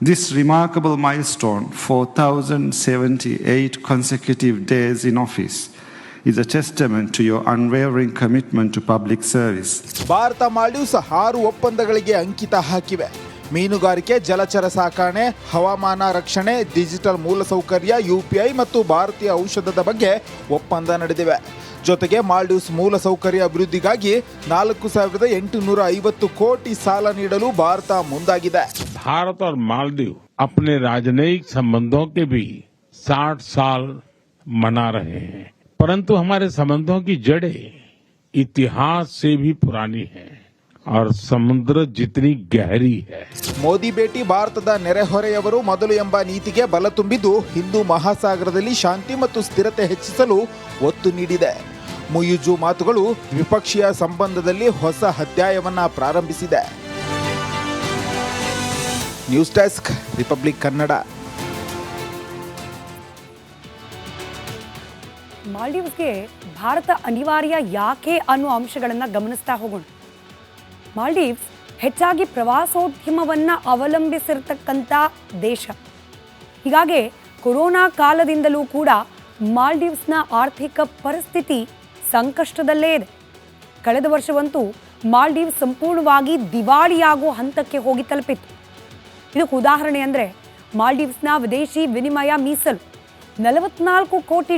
This remarkable milestone, 4,078 consecutive days in office, is a testament to your unwavering commitment to public service.
Bharat Maldives 6 ಒಪ್ಪಂದಗಳಿಗೆ ಅಂಕಿತ ಹಾಕಿವೆ. ಮೀನುಗಾರಿಕೆ, ಜಲಚರ ಸಾಕಣೆ, ಹವಾಮಾನ ರಕ್ಷಣೆ, digital ಮೂಲಸೌಕರ್ಯ, UPI ಮತ್ತು ಭಾರತೀಯ ಔಷಧದ ಬಗ್ಗೆ ಒಪ್ಪಂದ ನಡೆದಿವೆ. ಜೊತೆಗೆ ಮಾಲ್ಡೀವ್ಸ್ ಮೂಲಸೌಕರ್ಯ ಅಭಿವೃದ್ಧಿಗಾಗಿ 4,850 ಕೋಟಿ ಸಾಲ ನೀಡಲು ಭಾರತ ಮುಂದಾಗಿದೆ.
भारत और मालदीव अपने राजनयिक संबंधों के भी 60 साल मना रहे हैं, परंतु हमारे संबंधों की जड़ें इतिहास से भी पुरानी हैं और समुद्र जितनी गहरी है.
ಮೋದಿ ಭೇಟಿ ಭಾರತದ ನೆರೆಹೊರೆಯವರು ಮೊದಲು ಎಂಬ ನೀತಿಗೆ ಬಲ ತುಂಬಿದ್ದು ಹಿಂದೂ ಮಹಾಸಾಗರದಲ್ಲಿ ಶಾಂತಿ ಮತ್ತು ಸ್ಥಿರತೆ ಹೆಚ್ಚಿಸಲು ಒತ್ತು ನೀಡಿದೆ. ಮುಯಿಜ್ಜು ಮಾತುಗಳು ದ್ವಿಪಕ್ಷೀಯ ಸಂಬಂಧದಲ್ಲಿ ಹೊಸ ಅಧ್ಯಾಯವನ್ನ ಪ್ರಾರಂಭಿಸಿದೆ. News desk, Republic Kannada.
ಮಾಲ್ಡೀವ್ಸ್ಗೆ ಭಾರತ ಅನಿವಾರ್ಯ ಯಾಕೆ ಅನ್ನೋ ಅಂಶಗಳನ್ನು ಗಮನಿಸ್ತಾ ಹೋಗೋಣ. ಮಾಲ್ಡೀವ್ಸ್ ಹೆಚ್ಚಾಗಿ ಪ್ರವಾಸೋದ್ಯಮವನ್ನು ಅವಲಂಬಿಸಿರ್ತಕ್ಕಂಥ ದೇಶ. ಹೀಗಾಗಿ ಕೊರೋನಾ ಕಾಲದಿಂದಲೂ ಕೂಡ ಮಾಲ್ಡೀವ್ಸ್ನ ಆರ್ಥಿಕ ಪರಿಸ್ಥಿತಿ ಸಂಕಷ್ಟದಲ್ಲೇ ಇದೆ. ಕಳೆದ ವರ್ಷವಂತೂ ಮಾಲ್ಡೀವ್ಸ್ ಸಂಪೂರ್ಣವಾಗಿ ದಿವಾಳಿಯಾಗುವ ಹಂತಕ್ಕೆ ಹೋಗಿ ತಲುಪಿತ್ತು. ಇದಕ್ಕೆ ಉದಾಹರಣೆ ಅಂದರೆ ಮಾಲ್ಡೀವ್ಸ್ನ ವಿದೇಶಿ ವಿನಿಮಯ ಮೀಸಲು $44 ಕೋಟಿ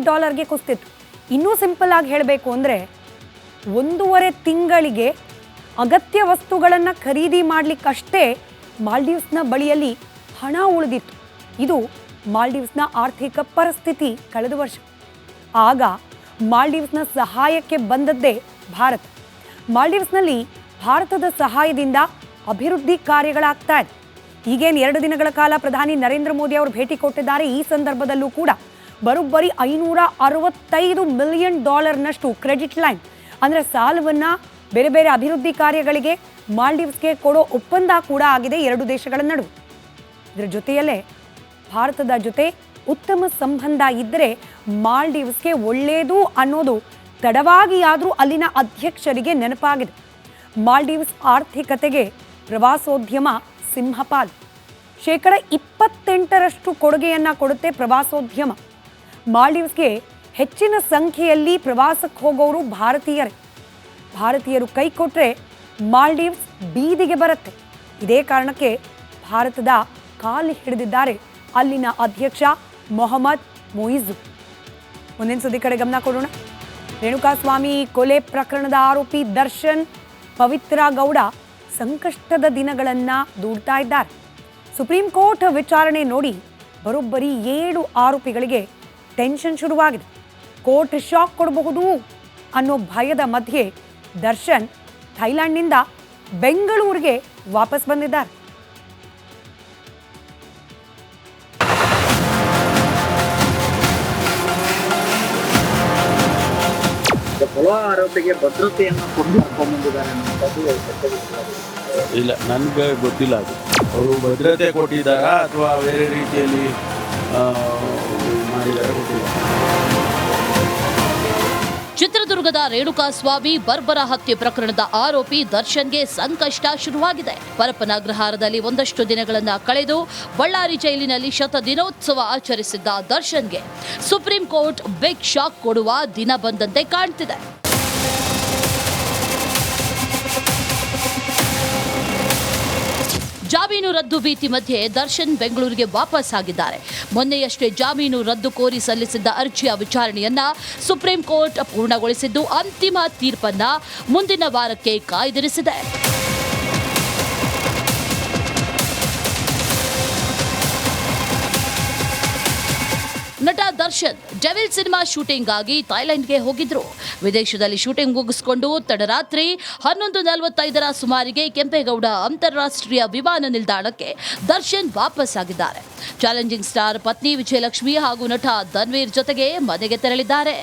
ಕುಸಿತಿತ್ತು. ಇನ್ನೂ ಸಿಂಪಲ್ ಆಗಿ ಹೇಳಬೇಕು ಅಂದರೆ 1.5 ತಿಂಗಳಿಗೆ ಅಗತ್ಯ ವಸ್ತುಗಳನ್ನು ಖರೀದಿ ಮಾಡಲಿಕ್ಕಷ್ಟೇ ಮಾಲ್ಡೀವ್ಸ್ನ ಬಳಿಯಲ್ಲಿ ಹಣ ಉಳಿದಿತ್ತು. ಇದು ಮಾಲ್ಡೀವ್ಸ್ನ ಆರ್ಥಿಕ ಪರಿಸ್ಥಿತಿ ಕಳೆದ ವರ್ಷ. ಆಗ ಮಾಲ್ಡೀವ್ಸ್ನ ಸಹಾಯಕ್ಕೆ ಬಂದದ್ದೇ ಭಾರತ. ಮಾಲ್ಡೀವ್ಸ್ನಲ್ಲಿ ಭಾರತದ ಸಹಾಯದಿಂದ ಅಭಿವೃದ್ಧಿ ಕಾರ್ಯಗಳಾಗ್ತಾ ಇದೆ. ಈಗೇನು 2 ದಿನಗಳ ಕಾಲ ಪ್ರಧಾನಿ ನರೇಂದ್ರ ಮೋದಿ ಅವರು ಭೇಟಿ ಕೊಟ್ಟಿದ್ದಾರೆ. ಈ ಸಂದರ್ಭದಲ್ಲೂ ಕೂಡ ಬರೋಬ್ಬರಿ $565 ಮಿಲಿಯನ್ ಕ್ರೆಡಿಟ್ ಲೈನ್ ಅಂದರೆ ಸಾಲವನ್ನು ಬೇರೆ ಬೇರೆ ಅಭಿವೃದ್ಧಿ ಕಾರ್ಯಗಳಿಗೆ ಮಾಲ್ಡೀವ್ಸ್ಗೆ ಕೊಡೋ ಒಪ್ಪಂದ ಕೂಡ ಆಗಿದೆ 2 ದೇಶಗಳ ನಡುವೆ. ಇದರ ಜೊತೆಯಲ್ಲೇ ಭಾರತದ ಜೊತೆ ಉತ್ತಮ ಸಂಬಂಧ ಇದ್ದರೆ ಮಾಲ್ಡೀವ್ಸ್ಗೆ ಒಳ್ಳೆಯದು ಅನ್ನೋದು ತಡವಾಗಿಯಾದರೂ ಅಲ್ಲಿನ ಅಧ್ಯಕ್ಷರಿಗೆ ನೆನಪಾಗಿದೆ. ಮಾಲ್ಡೀವ್ಸ್ ಆರ್ಥಿಕತೆಗೆ ಪ್ರವಾಸೋದ್ಯಮ ಸಿಂಹಪಾಲು. 28% ಕೊಡುಗೆಯನ್ನು ಕೊಡುತ್ತೆ ಪ್ರವಾಸೋದ್ಯಮ. ಮಾಲ್ಡೀವ್ಸ್ಗೆ ಹೆಚ್ಚಿನ ಸಂಖ್ಯೆಯಲ್ಲಿ ಪ್ರವಾಸಕ್ಕೆ ಹೋಗೋರು ಭಾರತೀಯರು ಕೈ ಕೊಟ್ಟರೆ ಮಾಲ್ಡೀವ್ಸ್ ಬೀದಿಗೆ ಬರುತ್ತೆ. ಇದೇ ಕಾರಣಕ್ಕೆ ಭಾರತದ ಕಾಲು ಹಿಡಿದಿದ್ದಾರೆ ಅಲ್ಲಿನ ಅಧ್ಯಕ್ಷ ಮೊಹಮ್ಮದ್ ಮುಯಿಜ್ಜು. ಮುಂದಿನ ಸುದ್ದಿ ಕಡೆ ಗಮನ ಕೊಡೋಣ. ರೇಣುಕಾಸ್ವಾಮಿ ಕೊಲೆ ಪ್ರಕರಣದ ಆರೋಪಿ ದರ್ಶನ್ ಪವಿತ್ರ ಗೌಡ ಸಂಕಷ್ಟದ ದಿನಗಳನ್ನು ದೂಡ್ತಾ ಇದ್ದಾರೆ. ಸುಪ್ರೀಂ ಕೋರ್ಟ್ ವಿಚಾರಣೆ ನೋಡಿ ಬರೋಬ್ಬರಿ 7 ಆರೋಪಿಗಳಿಗೆ ಟೆನ್ಷನ್ ಶುರುವಾಗಿದೆ. ಕೋರ್ಟ್ ಶಾಕ್ ಕೊಡಬಹುದು ಅನ್ನೋ ಭಯದ ಮಧ್ಯೆ ದರ್ಶನ್ ಥೈಲ್ಯಾಂಡ್ನಿಂದ ಬೆಂಗಳೂರಿಗೆ ವಾಪಸ್ ಬಂದಿದ್ದಾರೆ.
ಆರೋಪಿಗೆ ಭದ್ರತೆಯನ್ನು ಕೊಂಡುಕೊಂಡಿದ್ದಾರೆ.
ಇಲ್ಲ, ನನಗೆ ಗೊತ್ತಿಲ್ಲ ಅದು ಅವರು ಭದ್ರತೆ ಕೊಟ್ಟಿದ್ದಾರಾ ಅಥವಾ ಬೇರೆ ರೀತಿಯಲ್ಲಿ ಮಾಡಿದ್ದಾರೆ ಗೊತ್ತಿಲ್ಲ.
ಚಿತ್ರದುರ್ಗದ ರೇಣುಕಾಸ್ವಾಮಿ ಬರ್ಬರ ಹತ್ಯೆ ಪ್ರಕರಣದ ಆರೋಪಿ ದರ್ಶನ್ಗೆ ಸಂಕಷ್ಟ ಶುರುವಾಗಿದೆ. ಪರಪ್ಪನಗ್ರಹಾರದಲ್ಲಿ ಒಂದಷ್ಟು ದಿನಗಳನ್ನ ಕಳೆದು ಬಳ್ಳಾರಿ ಜೈಲಿನಲ್ಲಿ ಶತದಿನೋತ್ಸವ ಆಚರಿಸಿದ್ದ ದರ್ಶನ್ಗೆ ಸುಪ್ರೀಂ ಕೋರ್ಟ್ ಬಿಗ್ ಶಾಕ್ ಕೊಡುವ ದಿನ ಬಂದಂತೆ ಕಾಣ್ತಿದೆ. ಜಾಮೀನು ರದ್ದು ಭೀತಿ ಮಧ್ಯೆ ದರ್ಶನ್ ಬೆಂಗಳೂರಿಗೆ ವಾಪಸ್ ಆಗಿದ್ದಾರೆ. ಮೊನ್ನೆಯಷ್ಟೇ ಜಾಮೀನು ರದ್ದು ಕೋರಿ ಸಲ್ಲಿಸಿದ್ದ ಅರ್ಜಿಯ ವಿಚಾರಣೆಯನ್ನ ಸುಪ್ರೀಂ ಕೋರ್ಟ್ ಪೂರ್ಣಗೊಳಿಸಿದ್ದು ಅಂತಿಮ ತೀರ್ಪನ್ನ ಮುಂದಿನ ವಾರಕ್ಕೆ ಕಾಯ್ದಿರಿಸಿದೆ. ನಟ
ದರ್ಶನ್ ಡೆವಿಲ್ ಸಿನಿಮಾ ಶೂಟಿಂಗ್ ಆಗಿ ಥೈಲ್ಯಾಂಡ್ಗೆ ಹೋಗಿದ್ರು. ವಿದೇಶದಲ್ಲಿ ಶೂಟಿಂಗ್ ಮುಗಿಸಿಕೊಂಡು ತಡರಾತ್ರಿ 11:45 ಸುಮಾರಿಗೆ ಕೆಂಪೇಗೌಡ ಅಂತಾರಾಷ್ಟ್ರೀಯ ವಿಮಾನ ನಿಲ್ದಾಣಕ್ಕೆ ದರ್ಶನ್ ವಾಪಸ್ ಆಗಿದ್ದಾರೆ. ಚಾಲೆಂಜಿಂಗ್ ಸ್ಟಾರ್ ಪತ್ನಿ ವಿಜಯಲಕ್ಷ್ಮಿ ಹಾಗೂ ನಟ ಧನ್ವೀರ್ ಜೊತೆಗೆ ಮನೆಗೆ ತೆರಳಿದ್ದಾರೆ.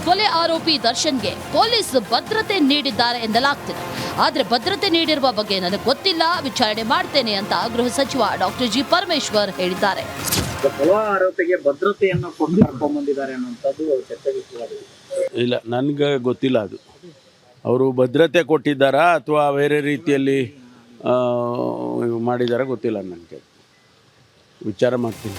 ಕೊಲೆ ಆರೋಪಿ ದರ್ಶನ್ಗೆ ಪೊಲೀಸ್ ಭದ್ರತೆ ನೀಡಿದ್ದಾರೆ ಎಂದಲಾಗ್ತಿದೆ. ಆದರೆ ಭದ್ರತೆ ನೀಡಿರುವ ಬಗ್ಗೆ ನನಗೆ ಗೊತ್ತಿಲ್ಲ, ವಿಚಾರಣೆ ಮಾಡ್ತೇನೆ ಅಂತ ಗೃಹ ಸಚಿವ ಡಾಕ್ಟರ್ ಜಿ ಪರಮೇಶ್ವರ್ ಹೇಳಿದ್ದಾರೆ.
ಆರೋಪಿಗೆ ಭದ್ರತೆಯನ್ನು ಕೊಟ್ಟು ಕರ್ಕೊಂಡ್ ಬಂದಿದ್ದಾರೆ ಅನ್ನುವಂಥದ್ದು ಚರ್ಚೆಗೆ ಶುರುವಾಗಿದೆ.
ಇಲ್ಲ, ನನಗೆ ಗೊತ್ತಿಲ್ಲ ಅದು ಅವರು ಭದ್ರತೆ ಕೊಟ್ಟಿದ್ದಾರಾ ಅಥವಾ ಬೇರೆ ರೀತಿಯಲ್ಲಿ ಮಾಡಿದಾರ ಗೊತ್ತಿಲ್ಲ, ನನಗೆ ವಿಚಾರ ಮಾಡ್ತೀನಿ.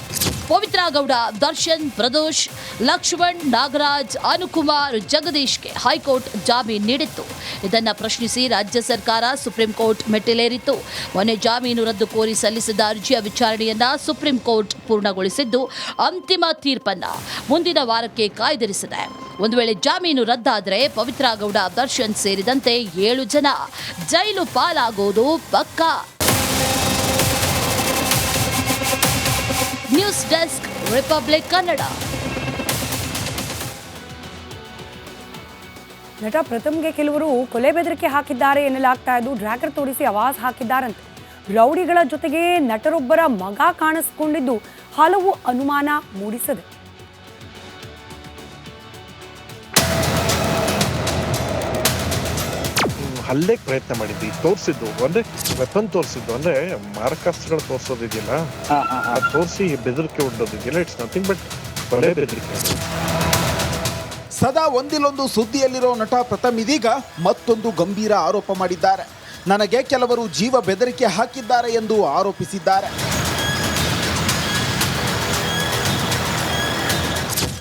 ಪವಿತ್ರ ಗೌಡ, ದರ್ಶನ್, ಪ್ರದೋಷ್, ಲಕ್ಷ್ಮಣ್, ನಾಗರಾಜ್, ಅನುಕುಮಾರ್, ಜಗದೀಶ್ಗೆ ಹೈಕೋರ್ಟ್ ಜಾಮೀನು ನೀಡಿತ್ತು. ಇದನ್ನು ಪ್ರಶ್ನಿಸಿ ರಾಜ್ಯ ಸರ್ಕಾರ ಸುಪ್ರೀಂ ಕೋರ್ಟ್ ಮೆಟ್ಟಿಲೇರಿತ್ತು. ಮೊನ್ನೆ ಜಾಮೀನು ರದ್ದು ಕೋರಿ ಸಲ್ಲಿಸಿದ ಅರ್ಜಿಯ ವಿಚಾರಣೆಯನ್ನ ಸುಪ್ರೀಂ ಕೋರ್ಟ್ ಪೂರ್ಣಗೊಳಿಸಿದ್ದು ಅಂತಿಮ ತೀರ್ಪನ್ನ ಮುಂದಿನ ವಾರಕ್ಕೆ ಕಾಯ್ದಿರಿಸಿದೆ. ಒಂದು ವೇಳೆ ಜಾಮೀನು ರದ್ದಾದರೆ ಪವಿತ್ರ ಗೌಡ, ದರ್ಶನ್ ಸೇರಿದಂತೆ 7 ಜನ ಜೈಲು ಪಾಲಾಗೋದು ಪಕ್ಕಾ. News desk, Republic Kannada.
ನಟ ಪ್ರಥಮ್ಗೆ ಕೆಲವರು ಕೊಲೆ ಬೆದರಿಕೆ ಹಾಕಿದ್ದಾರೆ ಎನ್ನಲಾಗ್ತಾ ಇದ್ದು ಡ್ರ್ಯಾಗರ್ ತೋರಿಸಿ ಆವಾಜ್ ಹಾಕಿದ್ದಾರಂತೆ. ರೌಡಿಗಳ ಜೊತೆಗೆ ನಟರೊಬ್ಬರ ಮಗ ಕಾಣಿಸಿಕೊಂಡಿದ್ದು ಹಲವು ಅನುಮಾನ ಮೂಡಿಸಿದೆ.
ಹಲ್ಲೆಗೆ ಪ್ರಯತ್ನ ಮಾಡಿದ್ವಿ, ತೋರಿಸಿದ್ದು ಅಂದ್ರೆ ವೆಪನ್ ತೋರಿಸಿದ್ದು ಅಂದ್ರೆ ಮಾರಕಾಸ್ತ್ರಗಳು ತೋರಿಸೋದಿದೆಯಲ್ಲ, ಅದು ತೋರಿಸಿ ಬೆದರಿಕೆ ಹೊಡೋದಿದೆಯಲ್ಲ, ಇಟ್ಸ್ ನಥಿಂಗ್ ಬಟ್ ಕೊಲೆ ಬೆದರಿಕೆ.
ಸದಾ ಒಂದಿಲ್ಲೊಂದು ಸುದ್ದಿಯಲ್ಲಿರೋ ನಟ ಪ್ರಥಮ್ ಇದೀಗ ಮತ್ತೊಂದು ಗಂಭೀರ ಆರೋಪ ಮಾಡಿದ್ದಾರೆ. ನನಗೆ ಕೆಲವರು ಜೀವ ಬೆದರಿಕೆ ಹಾಕಿದ್ದಾರೆ ಎಂದು ಆರೋಪಿಸಿದ್ದಾರೆ.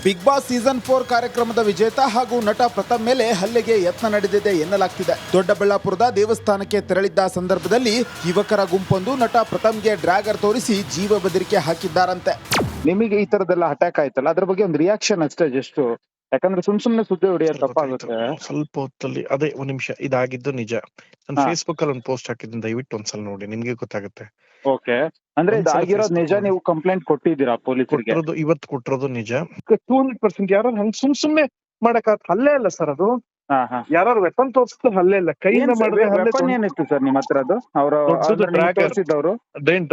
ಬಿಗ್ ಬಾಸ್ ಸೀಸನ್ 4 ಕಾರ್ಯಕ್ರಮದ ವಿಜೇತ ಹಾಗೂ ನಟ ಪ್ರಥಮ್ ಮೇಲೆ ಹಲ್ಲೆಗೆ ಯತ್ನ ನಡೆದಿದೆ ಎನ್ನಲಾಗ್ತಿದೆ. ದೊಡ್ಡಬಳ್ಳಾಪುರದ ದೇವಸ್ಥಾನಕ್ಕೆ ತೆರಳಿದ್ದ ಸಂದರ್ಭದಲ್ಲಿ ಯುವಕರ ಗುಂಪೊಂದು ನಟ ಪ್ರಥಮ್ಗೆ ಡ್ರ್ಯಾಗರ್ ತೋರಿಸಿ ಜೀವ ಬೆದರಿಕೆ ಹಾಕಿದ್ದಾರಂತೆ.
ನಿಮಗೆ ಈ ತರದೆಲ್ಲ ಅಟ್ಯಾಕ್ ಆಯ್ತಲ್ಲ, ಅದ್ರ ಬಗ್ಗೆ ಒಂದು ರಿಯಾಕ್ಷನ್ ಅಷ್ಟೇ, ಜಸ್ಟ್ ಯಾಕಂದ್ರೆ ಸುಮ್ನೆ ಸುದ್ದಿ ಹೊಡೆಯೋದು ತಪ್ಪಾಗುತ್ತೆ.
ಸ್ವಲ್ಪ ಹೊತ್ತಲ್ಲಿ ಅದೇ ಒಂದ್ ನಿಮಿಷ, ಇದಾಗಿದ್ದು ನಿಜ. ನಾನು ಫೇಸ್ಬುಕ್ ಅಲ್ಲಿ ಒಂದು ಪೋಸ್ಟ್ ಹಾಕಿದ್ದೀನಿ, ದಯವಿಟ್ಟು ಒಂದ್ಸಲ ನೋಡಿ, ನಿಮ್ಗೆ ಗೊತ್ತಾಗುತ್ತೆ.
ಓಕೆ, ಅಂದ್ರೆ ಇದಾಗಿರೋದು ನಿಜ, ನೀವು ಕಂಪ್ಲೇಂಟ್ ಕೊಟ್ಟಿದ್ದೀರಾ ಪೊಲೀಸರಿಗೆ?
ಇವತ್ತು ಕೊಟ್ಟಿರೋದು ನಿಜ. 200% ಯಾರು ಹಂಗ್ ಸುಮ್ನೆ ಮಾಡಕ್ ಹಲ್ಲೆ ಅಲ್ಲ ಸರ್ ಅದು. ಯಾರು ವೆಪನ್ ತೋರಿಸಿದ್ರೆ ಹಲ್ಲೆ ಇಲ್ಲ, ಕೈಯಿಂದ ಮಾಡಿದ್ರೆ ಹಲ್ಲೆ.
ಏನಿತ್ತು ಸರ್ ನಿಮ್ಮ ಹತ್ರ? ಅದು ಅವರು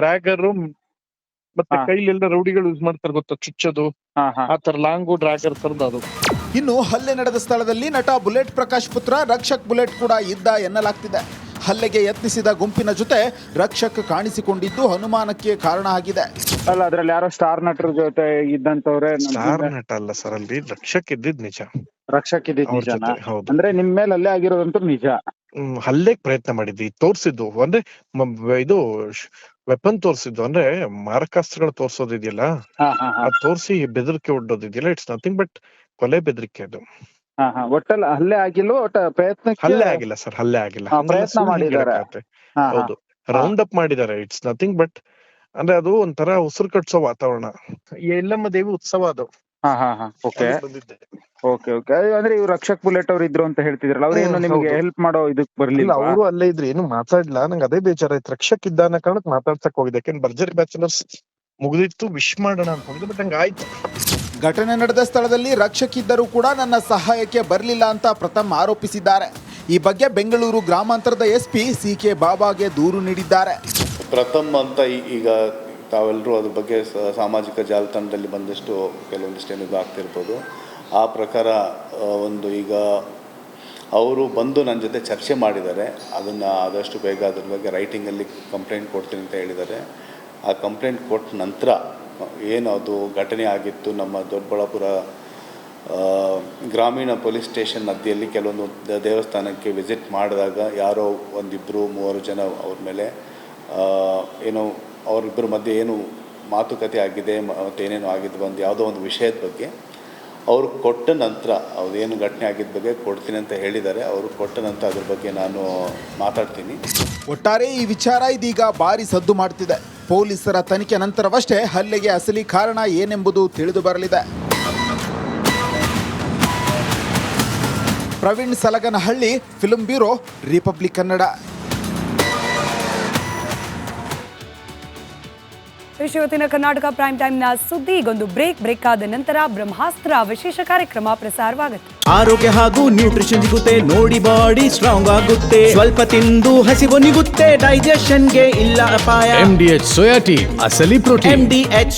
ಡ್ರ್ಯಾಗರ್ ಮತ್ತೆ ಕೈಲೆಲ್ಲ ರೌಡಿಗಳು ಯೂಸ್ ಮಾಡ್ತಾರೆ ಗೊತ್ತಾ, ಚುಚ್ಚೋದು, ಆ ತರ ಲಾಂಗು ಡ್ರ್ಯಾಗರ್ ತರದ್ದು ಅದು.
ಇನ್ನು ಹಲ್ಲೆ ನಡೆದ ಸ್ಥಳದಲ್ಲಿ ನಟ ಬುಲೆಟ್ ಪ್ರಕಾಶ್ ಪುತ್ರ ರಕ್ಷಕ್ ಬುಲೆಟ್ ಕೂಡ ಇದ್ದ ಎನ್ನಲಾಗ್ತಿದೆ. ಹಲ್ಲೆಗೆ ಯತ್ನಿಸಿದ ಗುಂಪಿನ ಜೊತೆ ರಕ್ಷಕ್ ಕಾಣಿಸಿಕೊಂಡಿದ್ದು ಅನುಮಾನಕ್ಕೆ ಕಾರಣ ಆಗಿದೆ.
ಅಲ್ಲ, ಅದ್ರಲ್ಲಿ ಯಾರೋ ಸ್ಟಾರ್ ನಟರ ಜೊತೆ ಇದ್ದಂತವ್ರೆ.
ಸ್ಟಾರ್ ನಟ ಅಲ್ಲ ಸರ್, ಅಲ್ಲಿ ರಕ್ಷಕ್ ಇದ್ದಿದ್ ನಿಜ.
ರಕ್ಷಕ್ ಇದ್ದಿದ್ ನಿಜ, ಅಂದ್ರೆ ನಿಮ್ ಮೇಲೆ ಹಲ್ಲೆ ಆಗಿರೋದಂತೂ ನಿಜ.
ಹಲ್ಲೆಗೆ ಪ್ರಯತ್ನ ಮಾಡಿದ್ವಿ, ತೋರಿಸಿದ್ದು ಅಂದ್ರೆ ಇದು ವೆಪನ್ ತೋರಿಸಿದ್ದು ಅಂದ್ರೆ ಮಾರಕಾಸ್ತ್ರಗಳು ತೋರಿಸೋದಿದೆಯಲ್ಲ, ಅದು ತೋರಿಸಿ ಬೆದರಿಕೆ ಹೊಡೋದಿದೆಯಲ್ಲ, ಇಟ್ಸ್ ನಥಿಂಗ್ ಬಟ್ ಕೊಲೆ ಬೆದರಿಕೆ ಅದು.
ಒಟ್ಟಲ್ಲಿ ಹಲ್ಲೆ ಆಗಿಲ್ಲ, ಒಟ್ಟ ಪ್ರಯತ್ನ
ಹಲ್ಲೆ ಆಗಿಲ್ಲ ಸರ್, ಹಲ್ಲೆ ಆಗಿಲ್ಲ,
ಪ್ರಯತ್ನ ಮಾಡಿದ್ದಾರೆ.
ಹೌದು, ರೌಂಡ್ ಅಪ್ ಮಾಡಿದ್ದಾರೆ, ಇಟ್ಸ್ ನಥಿಂಗ್ ಬಟ್ ಅಂದ್ರೆ ಅದು ಒಂಥರ ಉಸಿರು ಕಟ್ಸೋ ವಾತಾವರಣ. ಎಲ್ಲಮ್ಮ ದೇವಿ ಉತ್ಸವ ಅದು.
Okay okay okay. ಅಂದ್ರೆ ಇವ್ರು ರಕ್ಷಕ್ ಬುಲೆಟ್ ಅವ್ರು ಇದ್ರು ಅಂತ ಹೇಳ್ತಿದ್ರಲ್ಲ, ಅವ್ರೇನು ನಿಮ್ಗೆ ಹೆಲ್ಪ್ ಮಾಡೋ ಇದಕ್ ಬರ್ಲಿಲ್ಲ?
ಅವರು ಅಲ್ಲೇ ಇದ್ರು, ಏನು ಮಾತಾಡ್ಲಿಲ್ಲ. ನಂಗೆ ಅದೇ ಬೇಜಾರಾಯ್ತು, ರಕ್ಷಕ್ ಇದ್ದಾನ ಕಾರಣಕ್ಕೆ ಮಾತಾಡ್ಸಕ್ ಹೋಗಿದೆ. ಯಾಕೆಂದ್ರೆ ಭರ್ಜರಿ ಬ್ಯಾಚುಲರ್ಸ್ ಮುಗಿದಿತ್ತು, ವಿಶ್ ಮಾಡೋಣ ಅನ್ಕೊಂಡಿದ್ದೆ, ಬಟ್ ಹಂಗ ಆಯ್ತು.
ಘಟನೆ ನಡೆದ ಸ್ಥಳದಲ್ಲಿ ರಕ್ಷಕ್ ಇದ್ದರೂ ಕೂಡ ನನ್ನ ಸಹಾಯಕ್ಕೆ ಬರಲಿಲ್ಲ ಅಂತ ಪ್ರಥಮ್ ಆರೋಪಿಸಿದ್ದಾರೆ. ಈ ಬಗ್ಗೆ ಬೆಂಗಳೂರು ಗ್ರಾಮಾಂತರದ SP CK ಬಾಬಾಗೆ ದೂರು ನೀಡಿದ್ದಾರೆ.
ಪ್ರಥಮ್ ಅಂತ ಈಗ ತಾವೆಲ್ಲರೂ ಅದ್ರ ಬಗ್ಗೆ ಸಾಮಾಜಿಕ ಜಾಲತಾಣದಲ್ಲಿ ಬಂದಷ್ಟು ಕೆಲವೊಂದಿಷ್ಟು ಏನಿದು ಆಗ್ತಿರ್ಬೋದು. ಆ ಪ್ರಕಾರ ಒಂದು ಈಗ ಅವರು ಬಂದು ನನ್ನ ಜೊತೆ ಚರ್ಚೆ ಮಾಡಿದ್ದಾರೆ. ಅದನ್ನು ಆದಷ್ಟು ಬೇಗ ಅದ್ರ ಬಗ್ಗೆ ರೈಟಿಂಗಲ್ಲಿ ಕಂಪ್ಲೇಂಟ್ ಕೊಡ್ತೀನಿ ಅಂತ ಹೇಳಿದ್ದಾರೆ. ಆ ಕಂಪ್ಲೇಂಟ್ ಕೊಟ್ಟ ನಂತರ ಏನು ಅದು ಘಟನೆ ಆಗಿತ್ತು, ನಮ್ಮ ದೊಡ್ಡಬಳ್ಳಾಪುರ ಗ್ರಾಮೀಣ ಪೊಲೀಸ್ ಸ್ಟೇಷನ್ ಹದ್ದಿಯಲ್ಲಿ ಕೆಲವೊಂದು ದೇವಸ್ಥಾನಕ್ಕೆ ವಿಸಿಟ್ ಮಾಡಿದಾಗ ಯಾರೋ 1-2-3 ಜನ ಅವ್ರ ಮೇಲೆ ಏನೋ ಅವರಿಬ್ಬರ ಮಧ್ಯೆ ಏನು ಮಾತುಕತೆ ಆಗಿದೆ ಮತ್ತೇನೇನು ಆಗಿದ್ದು ಒಂದು ಯಾವುದೋ ಒಂದು ವಿಷಯದ ಬಗ್ಗೆ ಅವರು ಕೊಟ್ಟ ನಂತರ ಅದೇನು ಘಟನೆ ಆಗಿದ್ದ ಬಗ್ಗೆ ಕೊಡ್ತೀನಿ ಅಂತ ಹೇಳಿದ್ದಾರೆ. ಅವರು ಕೊಟ್ಟ ನಂತರ ಅದ್ರ ಬಗ್ಗೆ ನಾನು ಮಾತಾಡ್ತೀನಿ.
ಒಟ್ಟಾರೆ ಈ ವಿಚಾರ ಇದೀಗ ಭಾರಿ ಸದ್ದು ಮಾಡ್ತಿದೆ. ಪೊಲೀಸರ ತನಿಖೆ ನಂತರವಷ್ಟೇ ಹಲ್ಲೆಗೆ ಅಸಲಿ ಕಾರಣ ಏನೆಂಬುದು ತಿಳಿದು ಬರಲಿದೆ. Praveen Salaganahalli, film bureau, Republic Kannada.
ಇವತ್ತಿನ ಕರ್ನಾಟಕ ಪ್ರೈಮ್ ಟೈಮ್ನ ಸುದ್ದಿ ಈಗೊಂದು ಬ್ರೇಕ್ ಆದ ನಂತರ ಬ್ರಹ್ಮಾಸ್ತ್ರ ವಿಶೇಷ ಕಾರ್ಯಕ್ರಮ ಪ್ರಸಾರವಾಗುತ್ತೆ.
ಆರೋಗ್ಯ ಹಾಗೂ ನ್ಯೂಟ್ರಿಷನ್ ಸಿಗುತ್ತೆ, ನೋಡಿ ಬಾಡಿ ಸ್ಟ್ರಾಂಗ್ ಆಗುತ್ತೆ, ಸ್ವಲ್ಪ ತಿಂದು ಹಸಿವು ನಿಗುತ್ತೆ, ಡೈಜೆಷನ್ಗೆ ಇಲ್ಲ ಅಪಾಯ.
MDH ಸೋಯಾಟಿ ಅಸಲಿ ಪ್ರೋಟೀನ್.
MDH